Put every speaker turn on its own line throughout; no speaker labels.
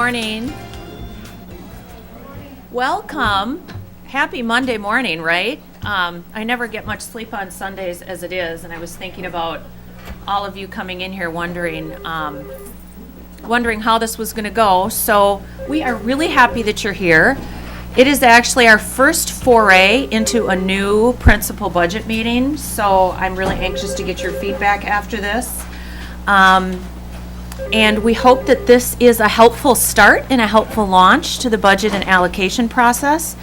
morning. Welcome. Happy Monday morning, right? I never get much sleep on Sundays as it is, and I was thinking about all of you coming in here wondering how this was going to go. So we are really happy that you're here. It is actually our first foray into a new principal budget meeting, so I'm really anxious to get your feedback after this. And we hope that this is a helpful start and a helpful launch to the budget and allocation process.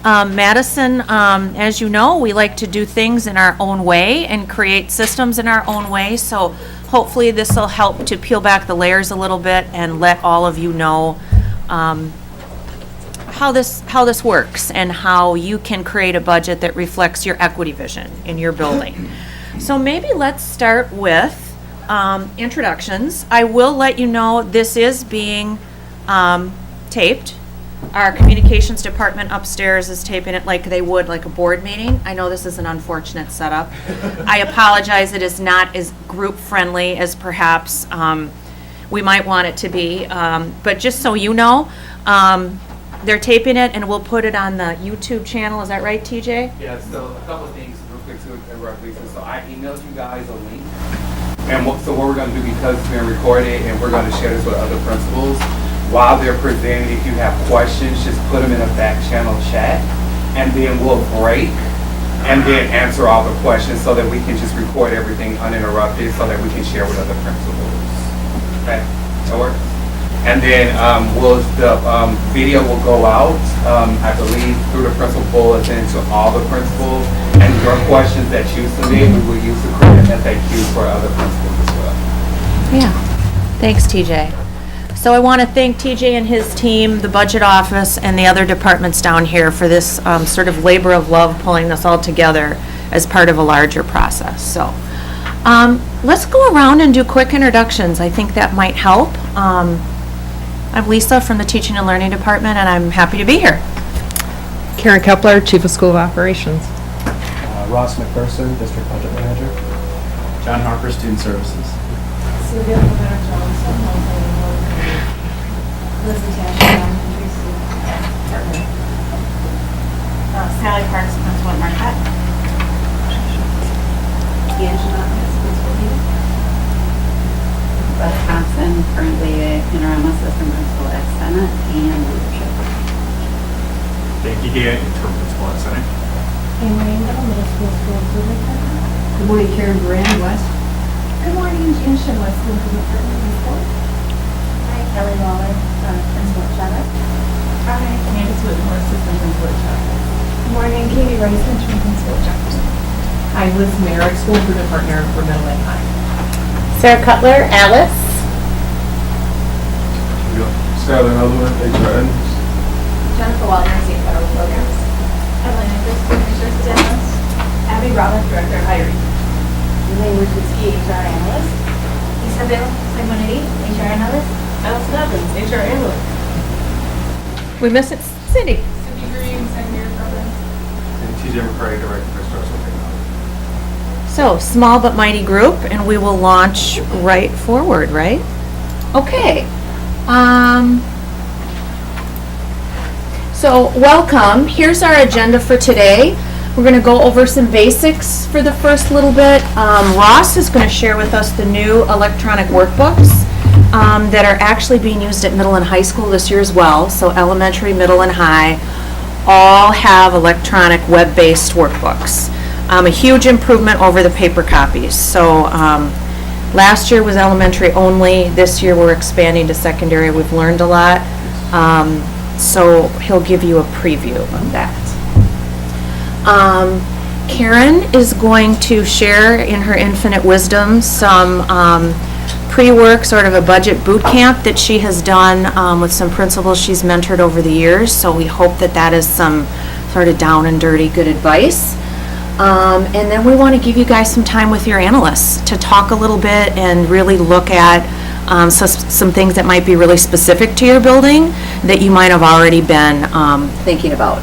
Madison, as you know, we like to do things in our own way and create systems in our own way, so hopefully this will help to peel back the layers a little bit and let all of you know how this works and how you can create a budget that reflects your equity vision in your building. So maybe let's start with introductions. I will let you know this is being taped. Our communications department upstairs is taping it like they would like a board meeting. I know this is an unfortunate setup. I apologize, it is not as group friendly as perhaps we might want it to be. But just so you know, they're taping it and we'll put it on the YouTube channel. Is that right, TJ?
Yeah, so a couple of things real quick to interrupt Lisa. So I emailed you guys a link. And so what we're going to do, because it's being recorded and we're going to share this with other principals, while they're presenting, if you have questions, just put them in a back channel chat, and then we'll break and then answer all the questions so that we can just record everything uninterrupted so that we can share with other principals. Okay, that works? And then the video will go out, I believe, through the principal bulletin to all the principals. And your questions that you submit, we will use to create an FAQ for other principals as well.
Yeah. Thanks, TJ. So I want to thank TJ and his team, the budget office, and the other departments down here for this sort of labor of love pulling this all together as part of a larger process. So let's go around and do quick introductions. I think that might help. I'm Lisa from the Teaching and Learning Department, and I'm happy to be here.
Karen Kepler, Chief of School of Operations.
Ross McPherson, District Budget Manager.
John Harper, Student Services.
Sylvia Johnson, Elizabeth Ashton, Tracy Partner. Sally Parks, Principal at Marquette. Angela, Principal here.
Beth Thompson, currently interim assistant principal at Senate and leadership.
Dan Giga, interim principal at Senate.
And Randall, Middle School Improvement Partner.
Good morning, Karen Brand, West.
Good morning, Jan Shin, West School Improvement Partner, Newport. Hi, Kelly Waller, Principal at Charlotte. Hi, Candace Whitmore, Assistant Principal at Charlotte. Good morning, Katie Rice, Interim Principal at Jefferson.
Hi, Liz Merrick, School Improvement Partner for Middle and High.
Sarah Cutler, Alice.
Skylar Elwood, HRN.
Jennifer Waldner, State Federal Programs. Evelyn Nichols, Student Resources Analyst. Abby Rollins, Director of Hiring. Elaine Wojcicki, HR Analyst. Isabel Simonity, HR Analyst. Allison Evans, HR Analyst.
We miss it, Cindy.
Cindy Green, Secondary Programs.
And TJ McCray, Director of Instructional Technology.
So, small but mighty group, and we will launch right forward, right? Okay. So, welcome. Here's our agenda for today. We're going to go over some basics for the first little bit. Ross is going to share with us the new electronic workbooks that are actually being used at middle and high school this year as well. So, elementary, middle, and high all have electronic web-based workbooks. A huge improvement over the paper copies. So last year was elementary only. This year we're expanding to secondary. We've learned a lot. So he'll give you a preview of that. Karen is going to share in her infinite wisdom some pre-work, sort of a budget boot camp that she has done with some principals she's mentored over the years. So we hope that that is some sort of down and dirty good advice. And then we want to give you guys some time with your analysts to talk a little bit and really look at some things that might be really specific to your building that you might have already been thinking about.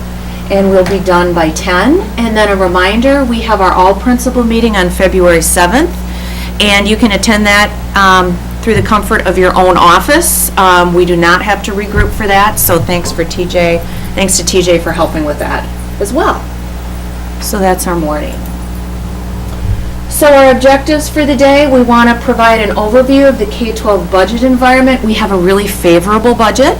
And we'll be done by 10. And then a reminder, we have our all principal meeting on February 7th. And you can attend that through the comfort of your own office. We do not have to regroup for that, so thanks to TJ for helping with that as well. So that's our morning. So our objectives for the day, we want to provide an overview of the K-12 budget environment. We have a really favorable budget,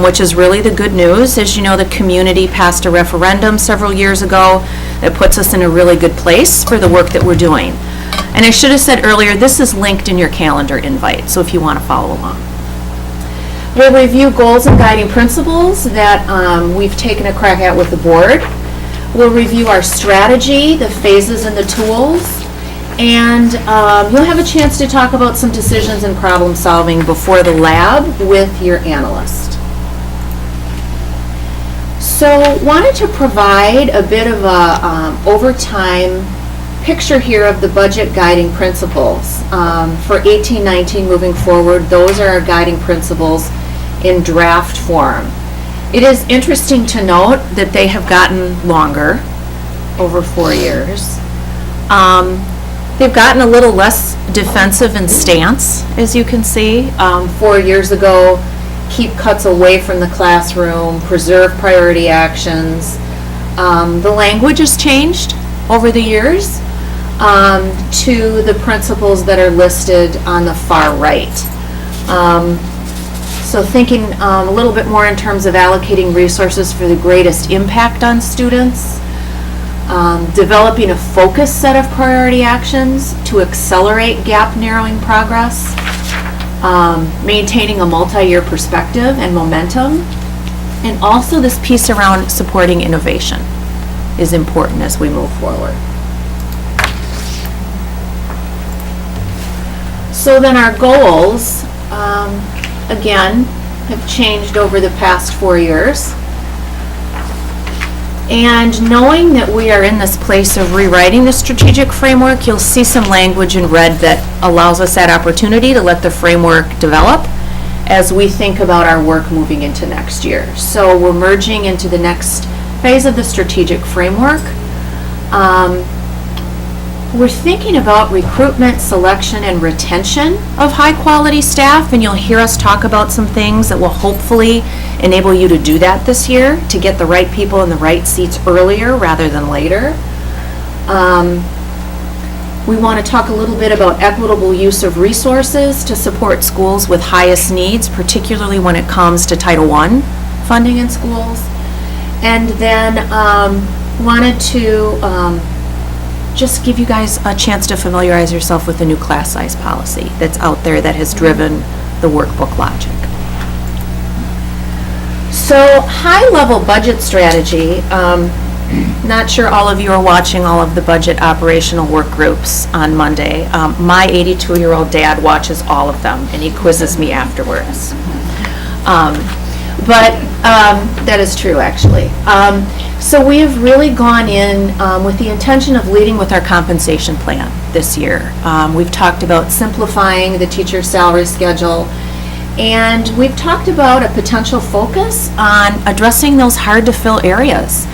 which is really the good news. As you know, the community passed a referendum several years ago that puts us in a really good place for the work that we're doing. And I should have said earlier, this is linked in your calendar invite, so if you want to follow along. We'll review goals and guiding principles that we've taken a crack at with the board. We'll review our strategy, the phases and the tools, and you'll have a chance to talk about some decisions and problem solving before the lab with your analyst. So wanted to provide a bit of a overtime picture here of the budget guiding principles. For 18-19 moving forward, those are our guiding principles in draft form. It is interesting to note that they have gotten longer, over 4 years. They've gotten a little less defensive in stance, as you can see. 4 years ago, keep cuts away from the classroom, preserve priority actions. The language has changed over the years to the principles that are listed on the far right. So thinking a little bit more in terms of allocating resources for the greatest impact on students, developing a focused set of priority actions to accelerate gap narrowing progress, maintaining a multi-year perspective and momentum, and also this piece around supporting innovation is important as we move forward. So then our goals, again, have changed over the past 4 years. And knowing that we are in this place of rewriting the strategic framework, you'll see some language in red that allows us that opportunity to let the framework develop as we think about our work moving into next year. So we're merging into the next phase of the strategic framework. We're thinking about recruitment, selection, and retention of high-quality staff, and you'll hear us talk about some things that will hopefully enable you to do that this year, to get the right people in the right seats earlier rather than later. We want to talk a little bit about equitable use of resources to support schools with highest needs, particularly when it comes to Title I funding in schools. And then wanted to just give you guys a chance to familiarize yourself with the new class size policy that's out there that has driven the workbook logic. So high-level budget strategy, not sure all of you are watching all of the budget operational work groups on Monday. My 82-year-old dad watches all of them and he quizzes me afterwards. But that is true, actually. So we have really gone in with the intention of leading with our compensation plan this year. We've talked about simplifying the teacher salary schedule, and we've talked about a potential focus on addressing those hard-to-fill areas.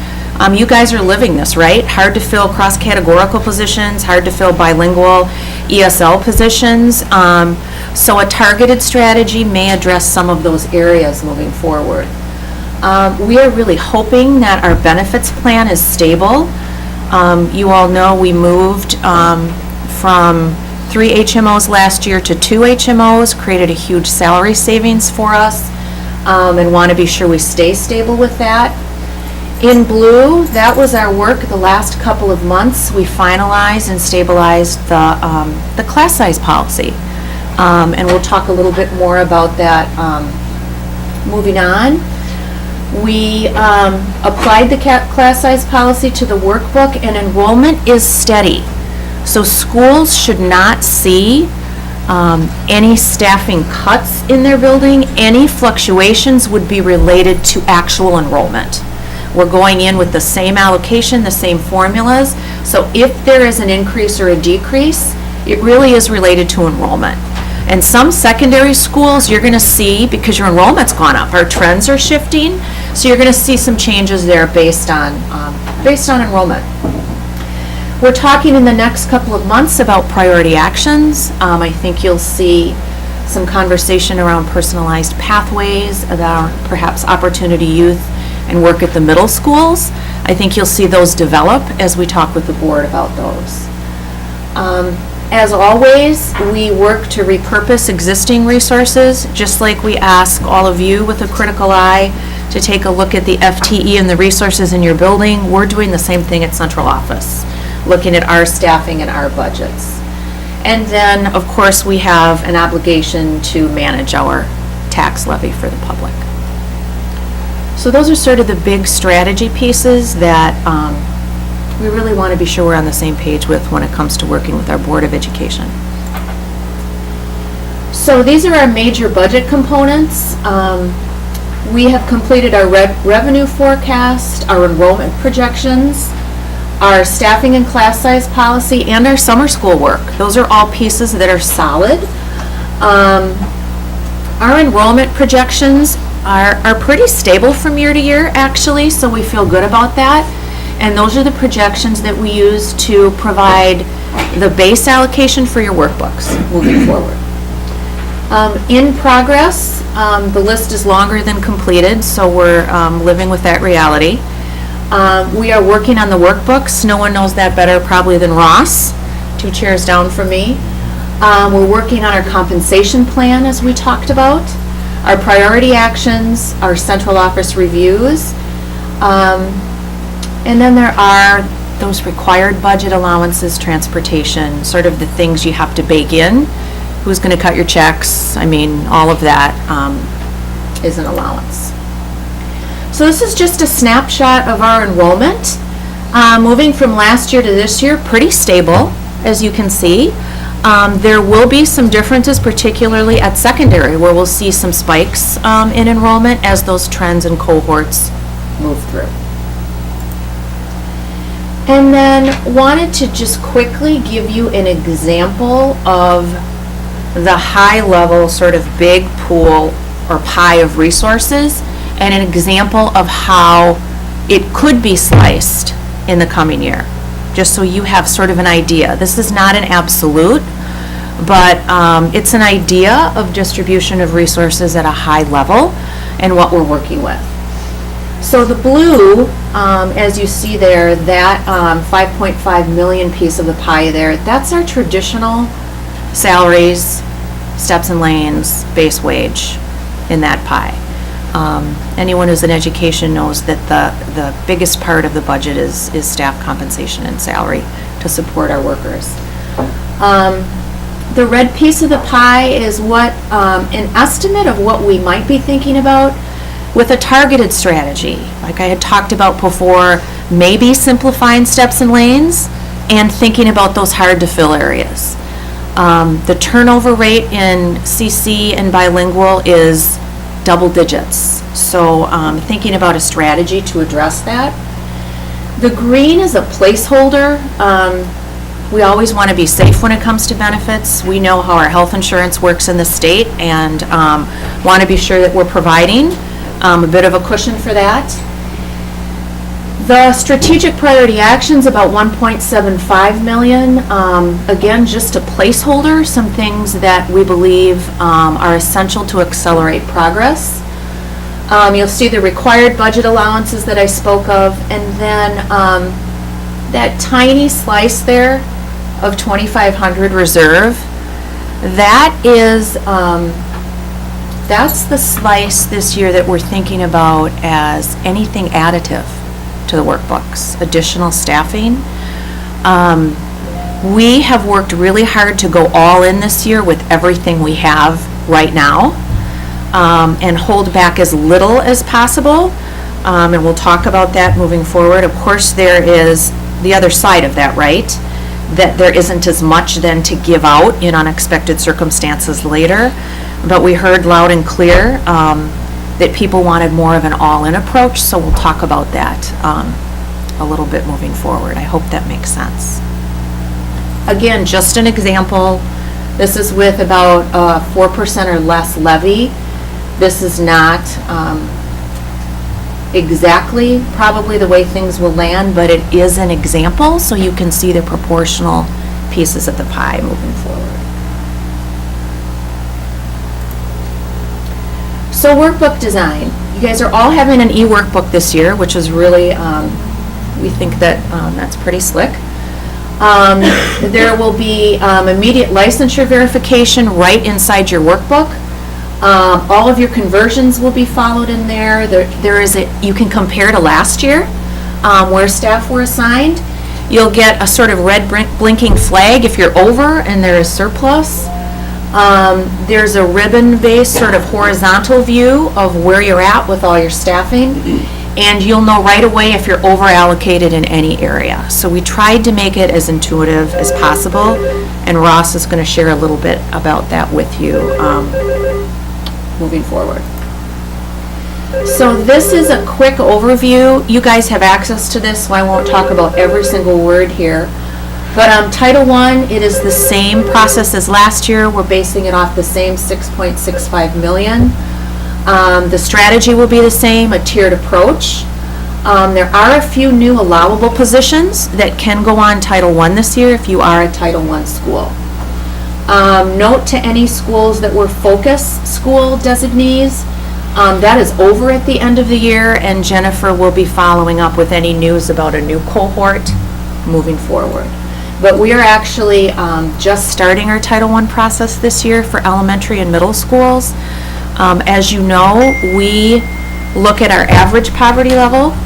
You guys are living this, right? Hard-to-fill cross-categorical positions, hard-to-fill bilingual ESL positions. So a targeted strategy may address some of those areas moving forward. We are really hoping that our benefits plan is stable. You all know we moved from 3 HMOs last year to 2 HMOs, created a huge salary savings for us, and want to be sure we stay stable with that. In blue, that was our work the last couple of months. We finalized and stabilized the class size policy. And we'll talk a little bit more about that moving on. We applied the class size policy to the workbook, and enrollment is steady. So schools should not see any staffing cuts in their building. Any fluctuations would be related to actual enrollment. We're going in with the same allocation, the same formulas. So if there is an increase or a decrease, it really is related to enrollment. And some secondary schools you're going to see, because your enrollment's gone up, our trends are shifting, so you're going to see some changes there based on enrollment. We're talking in the next couple of months about priority actions. I think you'll see some conversation around personalized pathways, about perhaps opportunity youth and work at the middle schools. I think you'll see those develop as we talk with the board about those. As always, we work to repurpose existing resources, just like we ask all of you with a critical eye to take a look at the FTE and the resources in your building. We're doing the same thing at central office, looking at our staffing and our budgets. And then, of course, we have an obligation to manage our tax levy for the public. So those are sort of the big strategy pieces that we really want to be sure we're on the same page with when it comes to working with our Board of Education. So these are our major budget components. We have completed our revenue forecast, our enrollment projections, our staffing and class size policy, and our summer school work. Those are all pieces that are solid. Our enrollment projections are pretty stable from year to year, actually, so we feel good about that. And those are the projections that we use to provide the base allocation for your workbooks moving forward. In progress, the list is longer than completed, so we're living with that reality. We are working on the workbooks. No one knows that better probably than Ross, 2 chairs down from me. We're working on our compensation plan, as we talked about, our priority actions, our central office reviews, and then there are those required budget allowances, transportation, sort of the things you have to bake in. Who's going to cut your checks? I mean, all of that is an allowance. So this is just a snapshot of our enrollment. Moving from last year to this year, pretty stable, as you can see. There will be some differences, particularly at secondary, where we'll see some spikes in enrollment as those trends and cohorts move through. And then wanted to just quickly give you an example of the high-level sort of big pool or pie of resources, and an example of how it could be sliced in the coming year, just so you have sort of an idea. This is not an absolute, but it's an idea of distribution of resources at a high level and what we're working with. So the blue, as you see there, that 5.5 million piece of the pie there, that's our traditional salaries, steps and lanes, base wage in that pie. Anyone who's in education knows that the biggest part of the budget is staff compensation and salary to support our workers. The red piece of the pie is what an estimate of what we might be thinking about with a targeted strategy, like I had talked about before, maybe simplifying steps and lanes and thinking about those hard to fill areas. The turnover rate in CC and bilingual is double digits, so thinking about a strategy to address that. The green is a placeholder. We always want to be safe when it comes to benefits. We know how our health insurance works in the state and want to be sure that we're providing a bit of a cushion for that. The strategic priority actions, about 1.75 million. Again, just a placeholder, some things that we believe are essential to accelerate progress. You'll see the required budget allowances that I spoke of, and then that tiny slice there of 2,500 reserve, that is that's the slice this year that we're thinking about as anything additive to the workbooks, additional staffing. We have worked really hard to go all in this year with everything we have right now and hold back as little as possible. And we'll talk about that moving forward. Of course, there is the other side of that, right? That there isn't as much then to give out in unexpected circumstances later. But we heard loud and clear that people wanted more of an all-in approach, so we'll talk about that a little bit moving forward. I hope that makes sense. Again, just an example. This is with about 4% or less levy. This is not exactly probably the way things will land, but it is an example, so you can see the proportional pieces of the pie moving forward. So workbook design. You guys are all having an e-workbook this year, which is really, we think that that's pretty slick. There will be immediate licensure verification right inside your workbook. All of your conversions will be followed in there. There is you can compare to last year where staff were assigned. You'll get a sort of red blinking flag if you're over and there is surplus. There's a ribbon-based sort of horizontal view of where you're at with all your staffing, and you'll know right away if you're over-allocated in any area. So we tried to make it as intuitive as possible, and Ross is going to share a little bit about that with you moving forward. So this is a quick overview. You guys have access to this, so I won't talk about every single word here. But Title I, it is the same process as last year. We're basing it off the same $6.65 million. The strategy will be the same, a tiered approach. There are a few new allowable positions that can go on Title I this year if you are a Title I school. Note to any schools that were focus school designees, that is over at the end of the year, and Jennifer will be following up with any news about a new cohort moving forward. But we are actually just starting our Title I process this year for elementary and middle schools. As you know, we look at our average poverty level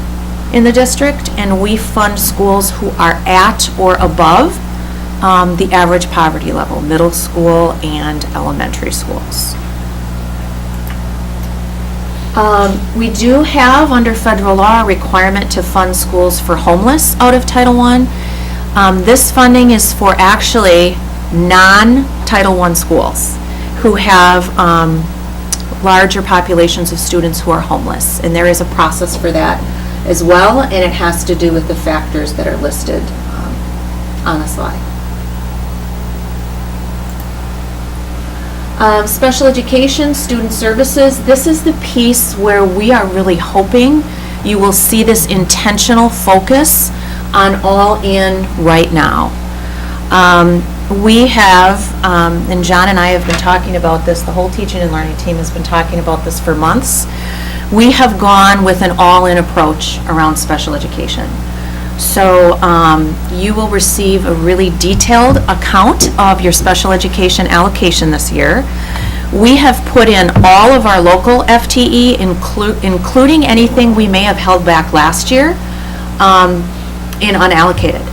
in the district, and we fund schools who are at or above the average poverty level, middle school and elementary schools. We do have, under federal law, a requirement to fund schools for homeless out of Title I. This funding is for actually non-Title I schools who have larger populations of students who are homeless. And there is a process for that as well, and it has to do with the factors that are listed on the slide. Special education, student services, this is the piece where we are really hoping you will see this intentional focus on all in right now. We have, and John and I have been talking about this, the whole teaching and learning team has been talking about this for months. We have gone with an all-in approach around special education. So you will receive a really detailed account of your special education allocation this year. We have put in all of our local FTE, including anything we may have held back last year, in unallocated.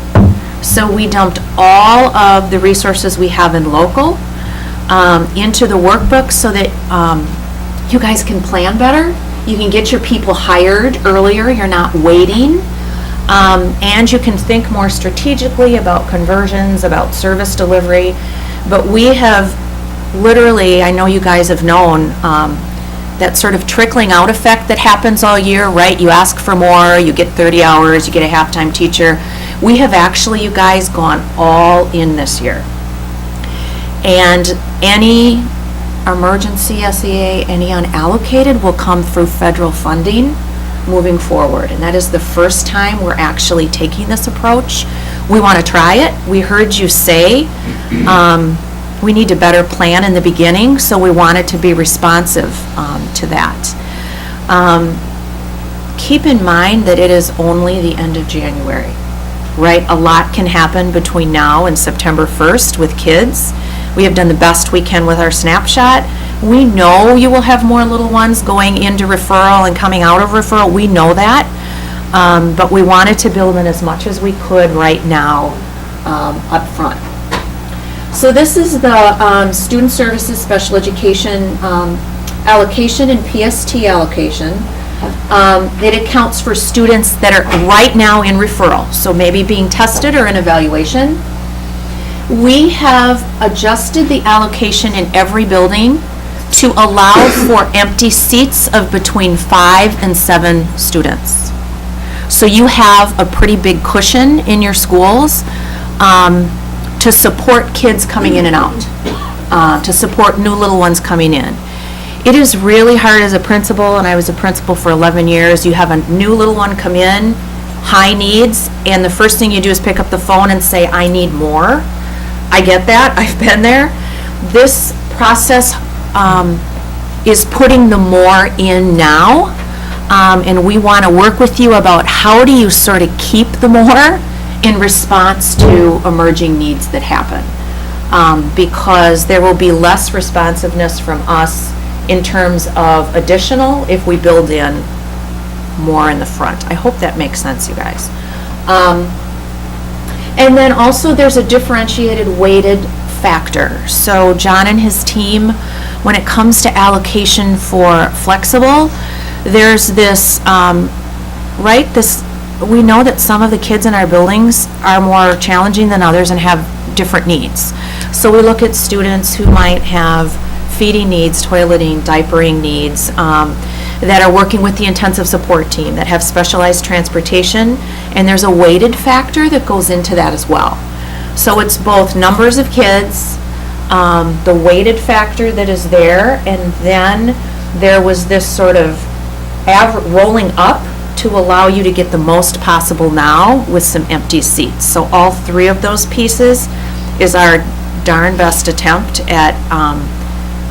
So we dumped all of the resources we have in local into the workbook so that you guys can plan better. You can get your people hired earlier. You're not waiting. And you can think more strategically about conversions, about service delivery. But we have literally, I know you guys have known, that sort of trickling out effect that happens all year, right? You ask for more, you get 30 hours, you get a half-time teacher. We have actually, you guys, gone all in this year. And any emergency SEA, any unallocated, will come through federal funding moving forward. And that is the first time we're actually taking this approach. We want to try it. We heard you say we need to better plan in the beginning, so we wanted to be responsive to that. Keep in mind that it is only the end of January, right? A lot can happen between now and September 1st with kids. We have done the best we can with our snapshot. We know you will have more little ones going into referral and coming out of referral. We know that, but we wanted to build in as much as we could right now up front. So this is the student services special education allocation and PST allocation. It accounts for students that are right now in referral, so maybe being tested or in evaluation. We have adjusted the allocation in every building to allow for empty seats of between 5 and 7 students. So you have a pretty big cushion in your schools to support kids coming in and out, to support new little ones coming in. It is really hard as a principal, and I was a principal for 11 years. You have a new little one come in, high needs, and the first thing you do is pick up the phone and say, I need more. I get that. I've been there. This process is putting the more in now. And we want to work with you about how do you sort of keep the more in response to emerging needs that happen. Because there will be less responsiveness from us in terms of additional if we build in more in the front. I hope that makes sense, you guys. And then also there's a differentiated weighted factor. So John and his team, when it comes to allocation for flexible, there's this, we know that some of the kids in our buildings are more challenging than others and have different needs. So we look at students who might have feeding needs, toileting, diapering needs, that are working with the intensive support team, that have specialized transportation, and there's a weighted factor that goes into that as well. So it's both numbers of kids, the weighted factor that is there, and then there was this sort of rolling up to allow you to get the most possible now with some empty seats. So all three of those pieces is our darn best attempt at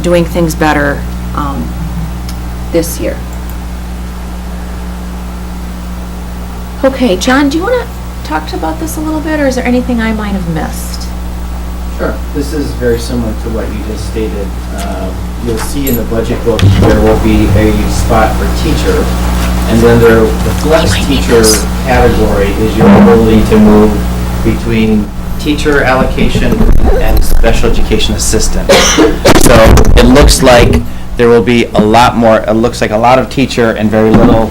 doing things better this year. Okay, John, do you want to talk about this a little bit, or is there anything I might have missed?
Sure. This is very similar to what you just stated. You'll see in the budget book there will be a spot for teacher, and then the flex teacher category is your ability to move between teacher allocation and special education assistant. So it looks like there will be a lot more, it looks like a lot of teacher and very little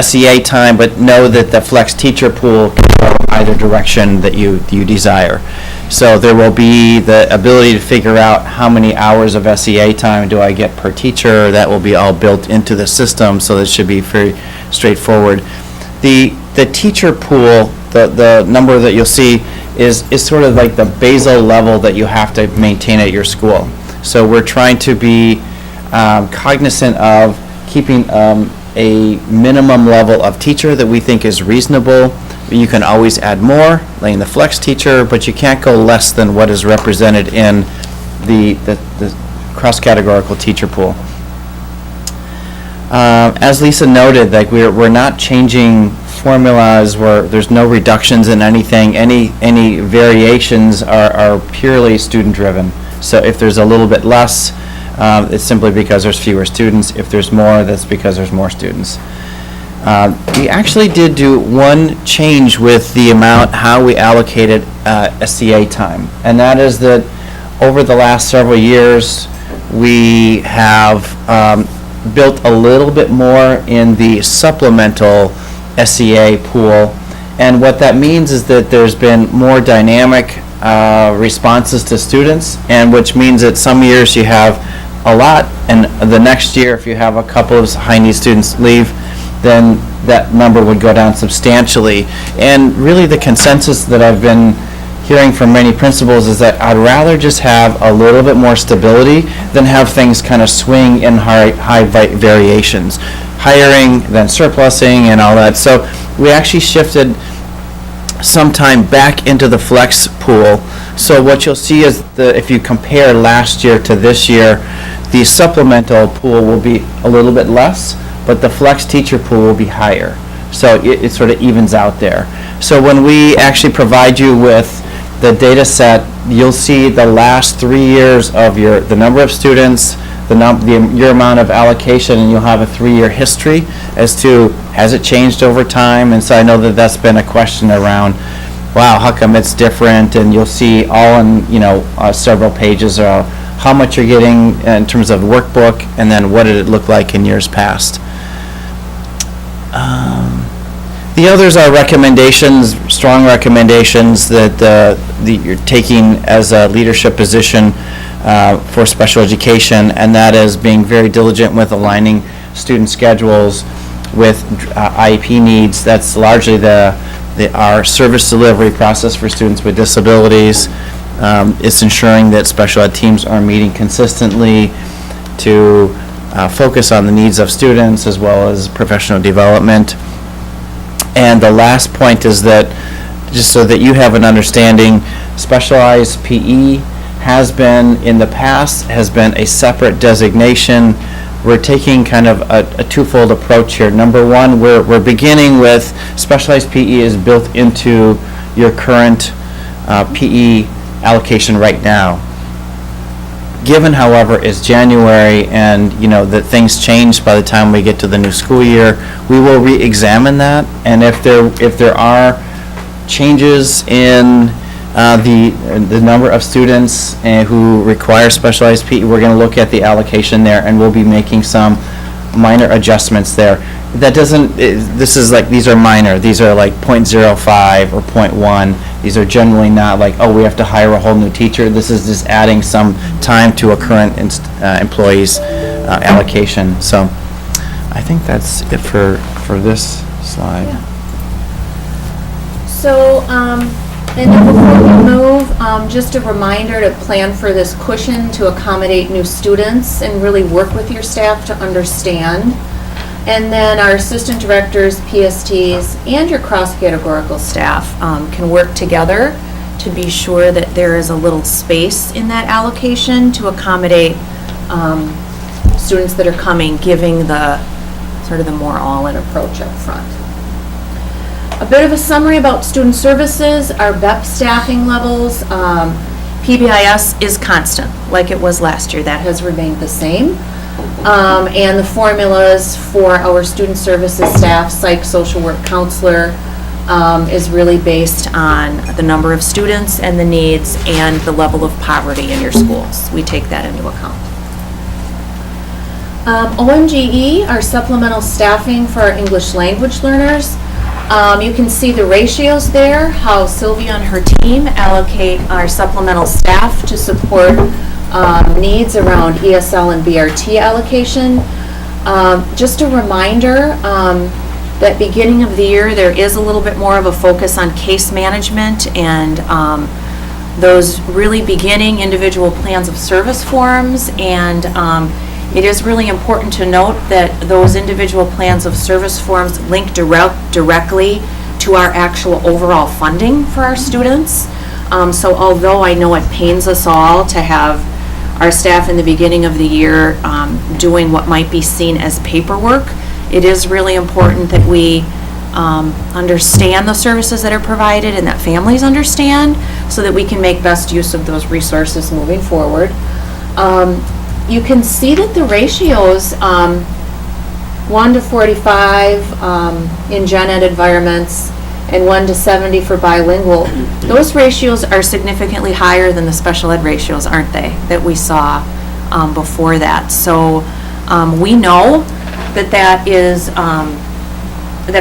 SEA time, but know that the flex teacher pool can go either direction that you desire. So there will be the ability to figure out how many hours of SEA time do I get per teacher. That will be all built into the system, so that should be very straightforward. The teacher pool, the number that you'll see is sort of like the basal level that you have to maintain at your school. So we're trying to be cognizant of keeping a minimum level of teacher that we think is reasonable. You can always add more, like in the flex teacher, but you can't go less than what is represented in the cross-categorical teacher pool. As Lisa noted, like we're not changing formulas where there's no reductions in anything. Any variations are purely student-driven. So if there's a little bit less, it's simply because there's fewer students. If there's more, that's because there's more students. We actually did do one change with the amount, how we allocated SEA time. And that is that over the last several years, we have built a little bit more in the supplemental SEA pool. And what that means is that there's been more dynamic responses to students, and which means that some years you have a lot, and the next year, if you have a couple of high-need students leave, then that number would go down substantially. And really the consensus that I've been hearing from many principals is that I'd rather just have a little bit more stability than have things kind of swing in high variations. Hiring, then surplusing, and all that. So we actually shifted some time back into the flex pool. So what you'll see is if you compare last year to this year, the supplemental pool will be a little bit less, but the flex teacher pool will be higher. So it sort of evens out there. So when we actually provide you with the data set, you'll see the last 3 years of the number of students, your amount of allocation, and you'll have a 3-year history as to has it changed over time. And so I know that that's been a question around, wow, how come it's different? And you'll see all in several pages of how much you're getting in terms of workbook, and then what did it look like in years past. The others are recommendations, strong recommendations that you're taking as a leadership position for special education, and that is being very diligent with aligning student schedules with IEP needs. That's largely our service delivery process for students with disabilities. It's ensuring that special ed teams are meeting consistently to focus on the needs of students as well as professional development. And the last point is that, just so that you have an understanding, specialized PE in the past, has been a separate designation. We're taking kind of a twofold approach here. Number one, we're beginning with specialized PE is built into your current PE allocation right now. Given, however, it's January and, that things change by the time we get to the new school year, we will re-examine that. And if there are changes in the number of students who require specialized PE, we're going to look at the allocation there, and we'll be making some minor adjustments there. That doesn't, these are minor. These are like 0.05 or 0.1. These are generally not like, oh, we have to hire a whole new teacher. This is just adding some time to a current employee's allocation. So I think that's it for this slide.
So, and then before we move, just a reminder to plan for this cushion to accommodate new students and really work with your staff to understand. And then our assistant directors, PSTs, and your cross-categorical staff can work together to be sure that there is a little space in that allocation to accommodate students that are coming, giving the sort of the more all-in approach up front. A bit of a summary about student services, our BEP staffing levels. PBIS is constant, like it was last year. That has remained the same. And the formulas for our student services staff, psych, social work, counselor, is really based on the number of students and the needs and the level of poverty in your schools. We take that into account. OMGE, our supplemental staffing for our English language learners. You can see the ratios there, how Sylvia and her team allocate our supplemental staff to support needs around ESL and BRT allocation. Just a reminder that beginning of the year there is a little bit more of a focus on case management and those really beginning individual plans of service forms, and it is really important to note that those individual plans of service forms link directly to our actual overall funding for our students. So although I know it pains us all to have our staff in the beginning of the year doing what might be seen as paperwork, it is really important that we understand the services that are provided and that families understand so that we can make best use of those resources moving forward. You can see that the ratios, 1 to 45 in gen ed environments and 1 to 70 for bilingual, those ratios are significantly higher than the special ed ratios, aren't they, that we saw before that. So we know that that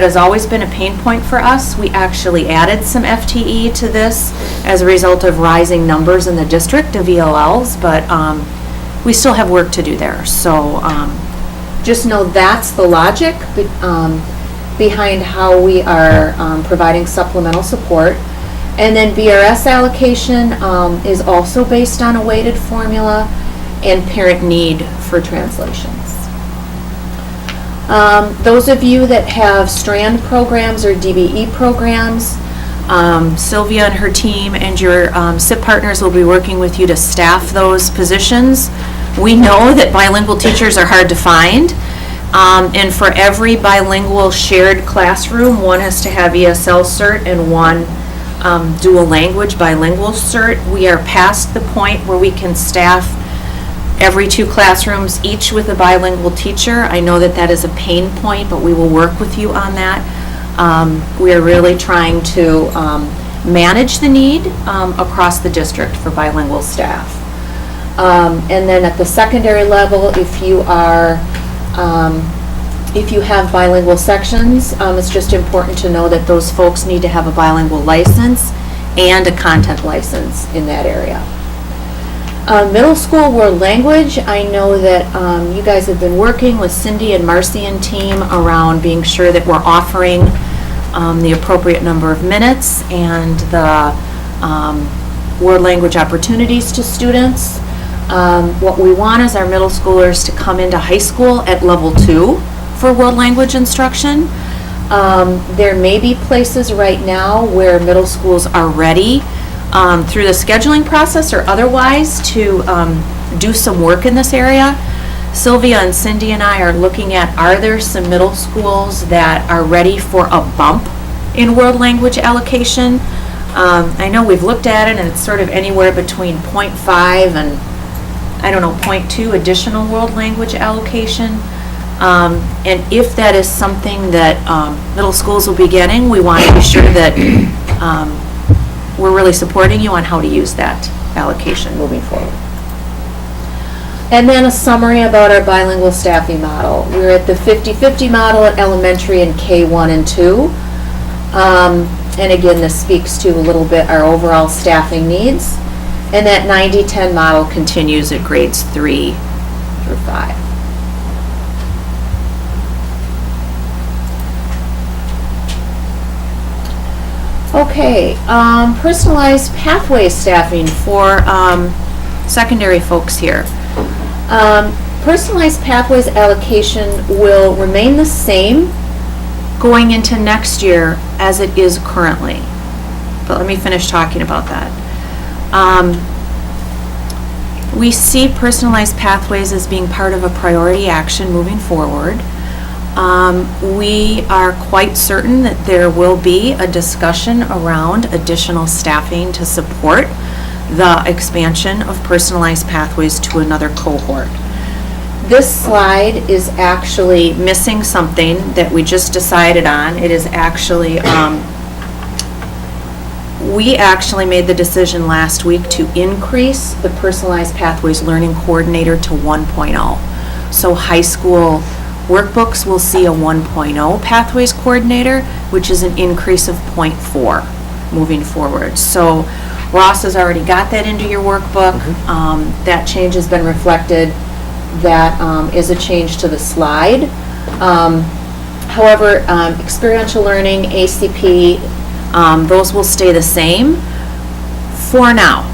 has always been a pain point for us. We actually added some FTE to this as a result of rising numbers in the district of ELLs, but we still have work to do there. So just know that's the logic behind how we are providing supplemental support. And then BRS allocation is also based on a weighted formula and parent need for translations. Those of you that have STRAND programs or DBE programs, Sylvia and her team and your SIP partners will be working with you to staff those positions. We know that bilingual teachers are hard to find, and for every bilingual shared classroom, one has to have ESL cert and one dual language bilingual cert. We are past the point where we can staff every 2 classrooms, each with a bilingual teacher. I know that that is a pain point, but we will work with you on that. We are really trying to manage the need across the district for bilingual staff. And then at the secondary level, if you have bilingual sections, it's just important to know that those folks need to have a bilingual license and a content license in that area. Middle school world language, I know that you guys have been working with Cindy and Marcy and team around being sure that we're offering the appropriate number of minutes and the world language opportunities to students. What we want is our middle schoolers to come into high school at level 2 for world language instruction. There may be places right now where middle schools are ready through the scheduling process or otherwise to do some work in this area. Sylvia and Cindy and I are looking at, are there some middle schools that are ready for a bump in world language allocation? I know we've looked at it and it's sort of anywhere between 0.5 and, I don't know, 0.2 additional world language allocation. And if that is something that middle schools will be getting, we want to be sure that we're really supporting you on how to use that allocation moving forward. And then a summary about our bilingual staffing model. We're at the 50-50 model at elementary and K1 and 2. And again, this speaks to a little bit our overall staffing needs. And that 90-10 model continues at grades 3 through 5. Okay, personalized pathway staffing for secondary folks here. Personalized pathways allocation will remain the same going into next year as it is currently. But let me finish talking about that. We see personalized pathways as being part of a priority action moving forward. We are quite certain that there will be a discussion around additional staffing to support the expansion of personalized pathways to another cohort. This slide is actually missing something that we just decided on. It is actually, we actually made the decision last week to increase the personalized pathways learning coordinator to 1.0. So high school workbooks will see a 1.0 pathways coordinator, which is an increase of 0.4 moving forward. So Ross has already got that into your workbook. That change has been reflected. That is a change to the slide. However, experiential learning, ACP, those will stay the same for now.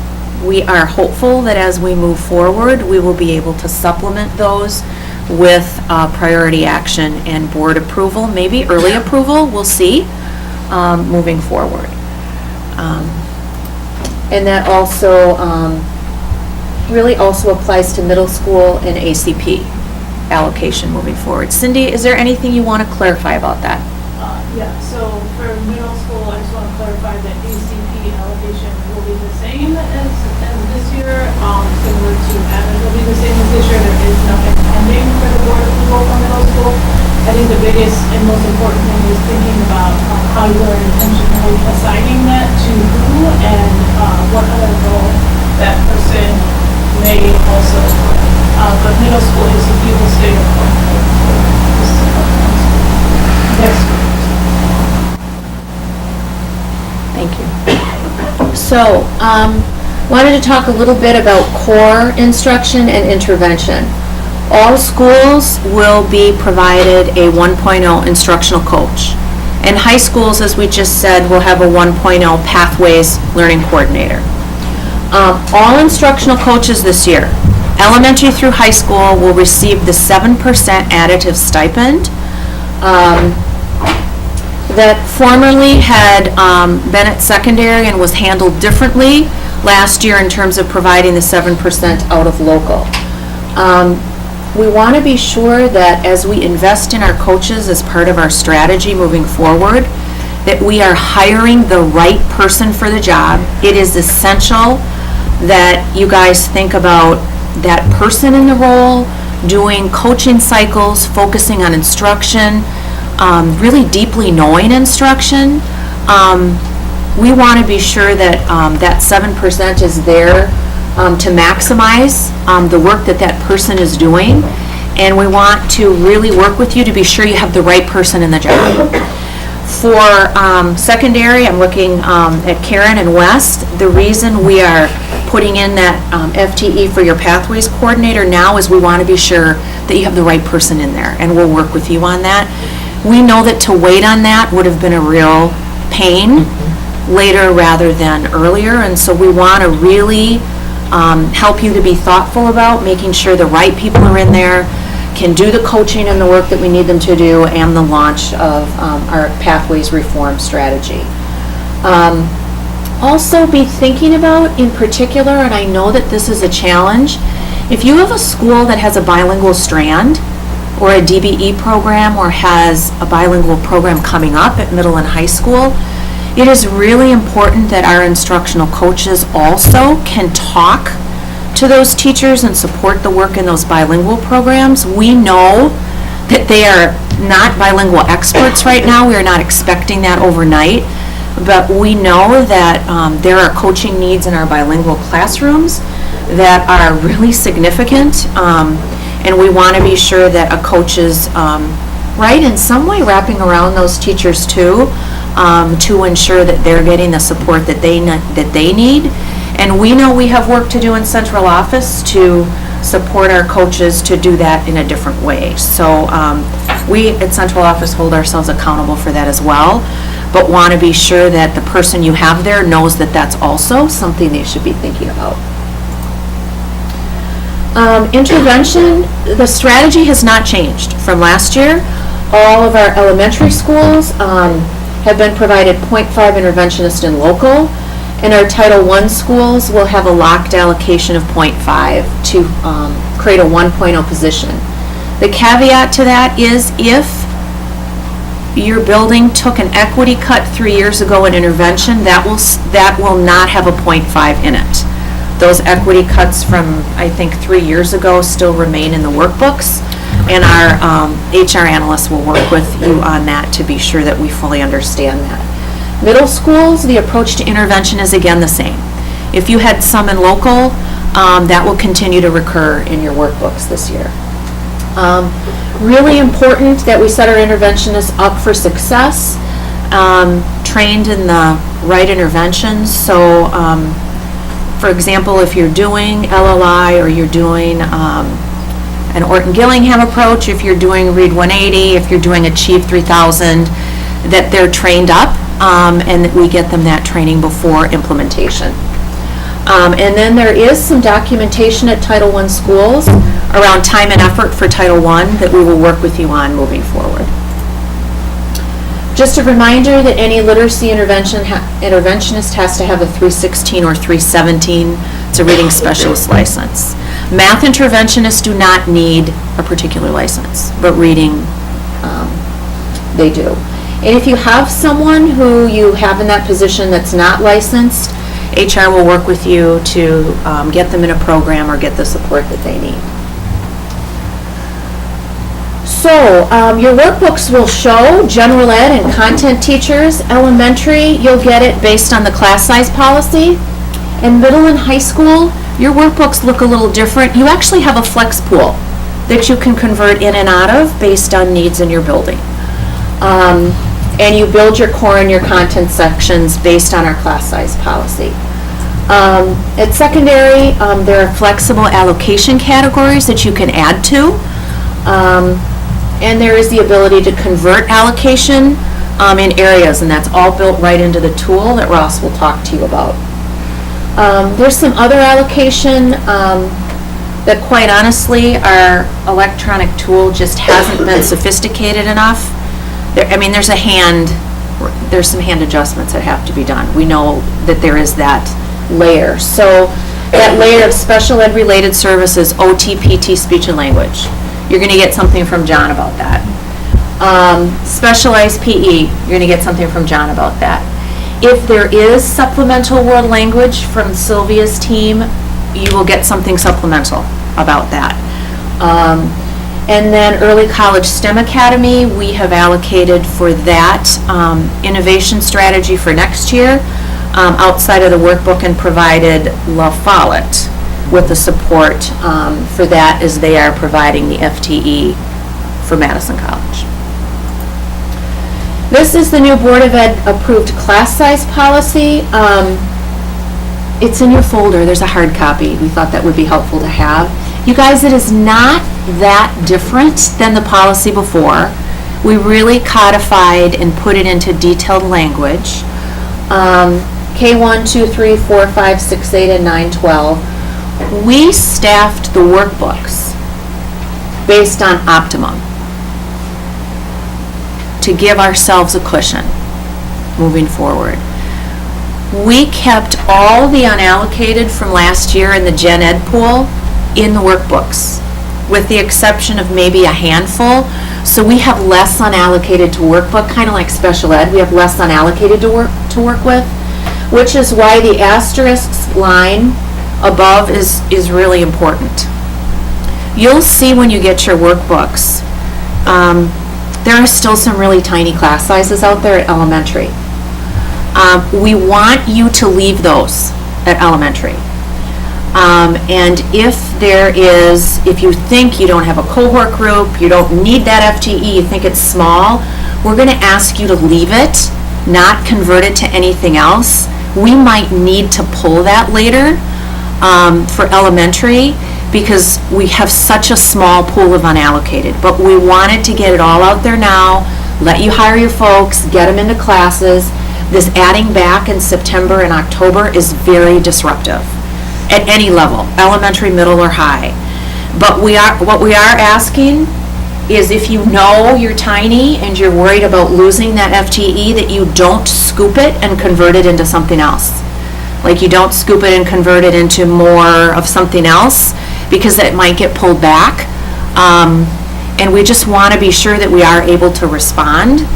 We are hopeful that as we move forward, we will be able to supplement those with priority action and board approval, maybe early approval, we'll see, moving forward. And that also really also applies to middle school and ACP allocation moving forward. Cindy, is there anything you want to clarify about that?
Yeah, so for middle school, I just want to clarify that ACP allocation will be the same as this year, similar to Avid will be the same as this year. There is nothing pending for the board approval for middle school. I think the biggest and most important thing is thinking about how you are intentionally assigning that to who and what other role that person may also play. But middle school ACP will stay in point for this next year.
Thank you. So, wanted to talk a little bit about core instruction and intervention. All schools will be provided a 1.0 instructional coach. And high schools, as we just said, will have a 1.0 pathways learning coordinator. All instructional coaches this year, elementary through high school, will receive the 7% additive stipend. That formerly had been at secondary and was handled differently last year in terms of providing the 7% out of local. We want to be sure that as we invest in our coaches as part of our strategy moving forward, that we are hiring the right person for the job. It is essential that you guys think about that person in the role, doing coaching cycles, focusing on instruction, really deeply knowing instruction. We want to be sure that that 7% is there to maximize the work that that person is doing, and we want to really work with you to be sure you have the right person in the job. For secondary, I'm looking at Karen and West. The reason we are putting in that FTE for your pathways coordinator now is we want to be sure that you have the right person in there, and we'll work with you on that. We know that to wait on that would have been a real pain later rather than earlier, and so we want to really help you to be thoughtful about making sure the right people are in there, can do the coaching and the work that we need them to do, and the launch of our Pathways Reform strategy. also be thinking about in particular, and I know that this is a challenge, if you have a school that has a bilingual strand or a DBE program or has a bilingual program coming up at middle and high school, it is really important that our instructional coaches also can talk to those teachers and support the work in those bilingual programs. We know that they are not bilingual experts right now. We are not expecting that overnight. But we know that there are coaching needs in our bilingual classrooms that are really significant. And we want to be sure that a coach is, right, in some way wrapping around those teachers too, to ensure that they're getting the support that they need. And we know we have work to do in central office to support our coaches to do that in a different way. So we at central office hold ourselves accountable for that as well, but want to be sure that the person you have there knows that that's also something they should be thinking about. Intervention, the strategy has not changed from last year. All of our elementary schools have been provided .5 interventionist in local, and our Title I schools will have a locked allocation of .5 to create a 1.0 position. The caveat to that is if your building took an equity cut 3 years ago in intervention, that will not have a .5 in it. Those equity cuts from, I think, 3 years ago still remain in the workbooks, and our HR analysts will work with you on that to be sure that we fully understand that. Middle schools, the approach to intervention is again the same. If you had some in local, that will continue to recur in your workbooks this year. Really important that we set our interventionists up for success, trained in the right interventions. So, for example, if you're doing LLI or you're doing an Orton-Gillingham approach, if you're doing Read 180, if you're doing Achieve 3000, that they're trained up and that we get them that training before implementation. And then there is some documentation at Title I schools around time and effort for Title I that we will work with you on moving forward. Just a reminder that any literacy interventionist has to have a 316 or 317. It's a reading specialist license. Math interventionists do not need a particular license, but reading, they do. And if you have someone who you have in that position that's not licensed, HR will work with you to get them in a program or get the support that they need. So your workbooks will show general ed and content teachers. Elementary, you'll get it based on the class size policy. And middle and high school, your workbooks look a little different. You actually have a flex pool that you can convert in and out of based on needs in your building. And you build your core and your content sections based on our class size policy. At secondary, there are flexible allocation categories that you can add to. And there is the ability to convert allocation in areas, and that's all built right into the tool that Ross will talk to you about. There's some other allocation that quite honestly our electronic tool just hasn't been sophisticated enough. There's some hand adjustments that have to be done. We know that there is that layer. So that layer of special ed related services, OT, PT, speech and language. You're going to get something from John about that. Specialized PE, you're going to get something from John about that. If there is supplemental world language from Sylvia's team, you will get something supplemental about that. And then Early College STEM Academy, we have allocated for that innovation strategy for next year outside of the workbook and provided La Follette with the support for that as they are providing the FTE for Madison College. This is the new Board of Ed approved class size policy. It's in your folder. There's a hard copy. We thought that would be helpful to have. You guys, it is not that different than the policy before. We really codified and put it into detailed language. K1, 2, 3, 4, 5, 6, 8, and 9, 12. We staffed the workbooks based on optimum to give ourselves a cushion moving forward. we kept all the unallocated from last year in the gen ed pool in the workbooks, with the exception of maybe a handful. So we have less unallocated to workbook, kind of like special ed, we have less unallocated to work with, which is why the asterisk line above is really important. You'll see when you get your workbooks, there are still some really tiny class sizes out there at elementary. We want you to leave those at elementary. And if you think you don't have a cohort group, you don't need that FTE, you think it's small, we're going to ask you to leave it, not convert it to anything else. We might need to pull that later for elementary because we have such a small pool of unallocated. But we wanted to get it all out there now, let you hire your folks, get them into classes. This adding back in September and October is very disruptive at any level, elementary, middle, or high. But what we are asking is if you know you're tiny and you're worried about losing that FTE, that you don't scoop it and convert it into something else. Like you don't scoop it and convert it into more of something else because it might get pulled back. And we just want to be sure that we are able to respond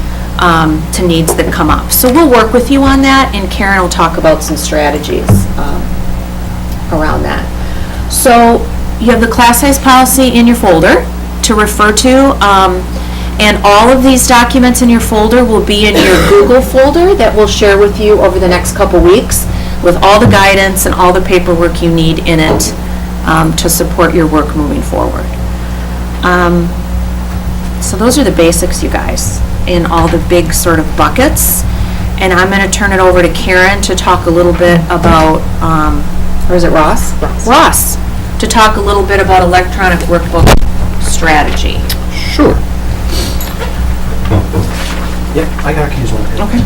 to needs that come up. So we'll work with you on that, and Karen will talk about some strategies around that. So you have the class size policy in your folder to refer to, and all of these documents in your folder will be in your Google folder that we'll share with you over the next couple weeks with all the guidance and all the paperwork you need in it to support your work moving forward. So those are the basics, you guys, in all the big sort of buckets. And I'm going to turn it over to Karen to talk a little bit about, or is it Ross? Ross, to talk a little bit about electronic workbook strategy.
Sure. Yep, I got keys one here.
Okay.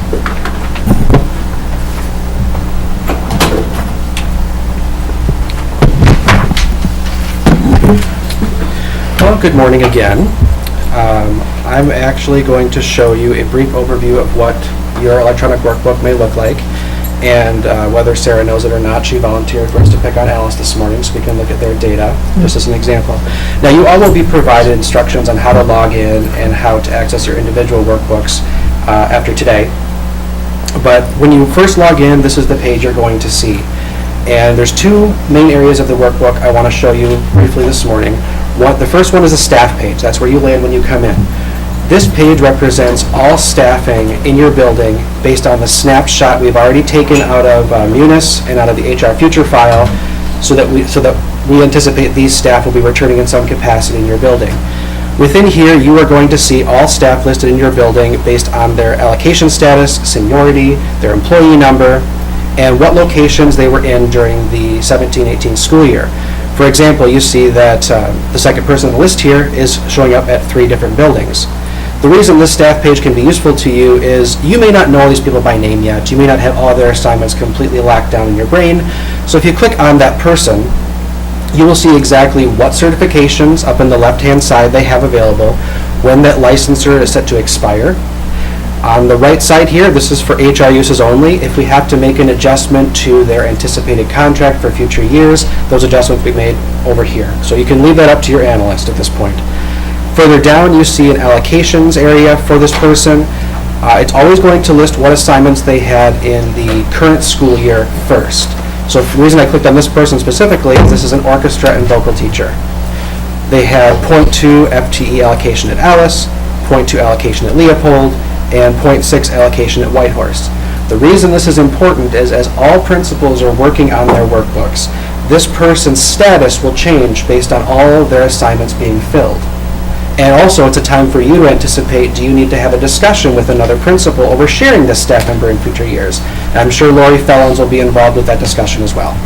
Well, good morning again. I'm actually going to show you a brief overview of what your electronic workbook may look like, and whether Sarah knows it or not, she volunteered for us to pick on Alice this morning so we can look at their data, just as an example. Now, you all will be provided instructions on how to log in and how to access your individual workbooks after today. But when you first log in, this is the page you're going to see. And there's two main areas of the workbook I want to show you briefly this morning. The first one is a staff page. That's where you land when you come in. This page represents all staffing in your building based on the snapshot we've already taken out of Munis and out of the HR Future file, so that we anticipate these staff will be returning in some capacity in your building. Within here, you are going to see all staff listed in your building based on their allocation status, seniority, their employee number, and what locations they were in during the 17-18 school year. For example, you see that the second person on the list here is showing up at 3 different buildings. The reason this staff page can be useful to you is you may not know these people by name yet. You may not have all their assignments completely locked down in your brain. So if you click on that person, you will see exactly what certifications up in the left-hand side they have available, when that licensure is set to expire. On the right side here, this is for HR uses only. If we have to make an adjustment to their anticipated contract for future years, those adjustments will be made over here. So you can leave that up to your analyst at this point. Further down, you see an allocations area for this person. It's always going to list what assignments they had in the current school year first. So the reason I clicked on this person specifically is this is an orchestra and vocal teacher. They had 0.2 FTE allocation at Alice, 0.2 allocation at Leopold, and 0.6 allocation at Whitehorse. The reason this is important is as all principals are working on their workbooks, this person's status will change based on all of their assignments being filled. And also, it's a time for you to anticipate, do you need to have a discussion with another principal over sharing this staff member in future years? And I'm sure Lori Fellons will be involved with that discussion as well.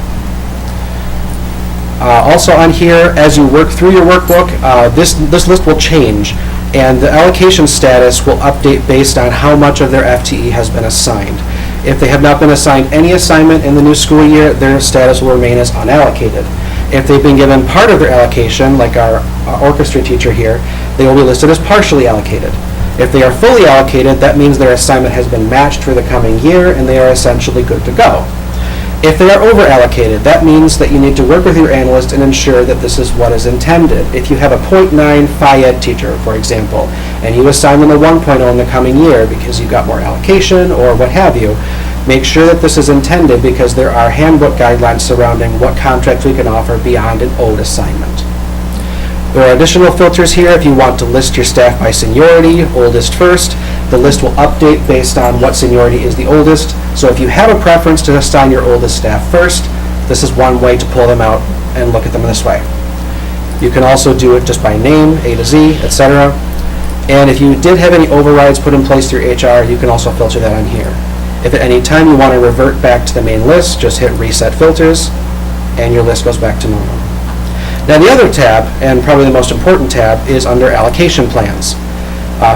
Also on here, as you work through your workbook, this list will change, and the allocation status will update based on how much of their FTE has been assigned. If they have not been assigned any assignment in the new school year, their status will remain as unallocated. If they've been given part of their allocation, like our orchestra teacher here, they will be listed as partially allocated. If they are fully allocated, that means their assignment has been matched for the coming year and they are essentially good to go. If they are over-allocated, that means that you need to work with your analyst and ensure that this is what is intended. If you have a .9 Phi Ed teacher, for example, and you assign them a 1.0 in the coming year because you got more allocation or what have you, make sure that this is intended because there are handbook guidelines surrounding what contracts we can offer beyond an owed assignment. There are additional filters here if you want to list your staff by seniority, oldest first. The list will update based on what seniority is the oldest. So if you have a preference to assign your oldest staff first, this is one way to pull them out and look at them this way. You can also do it just by name, A to Z, etc. And if you did have any overrides put in place through HR, you can also filter that on here. If at any time you want to revert back to the main list, just hit Reset Filters, and your list goes back to normal. Now the other tab, and probably the most important tab, is under Allocation Plans.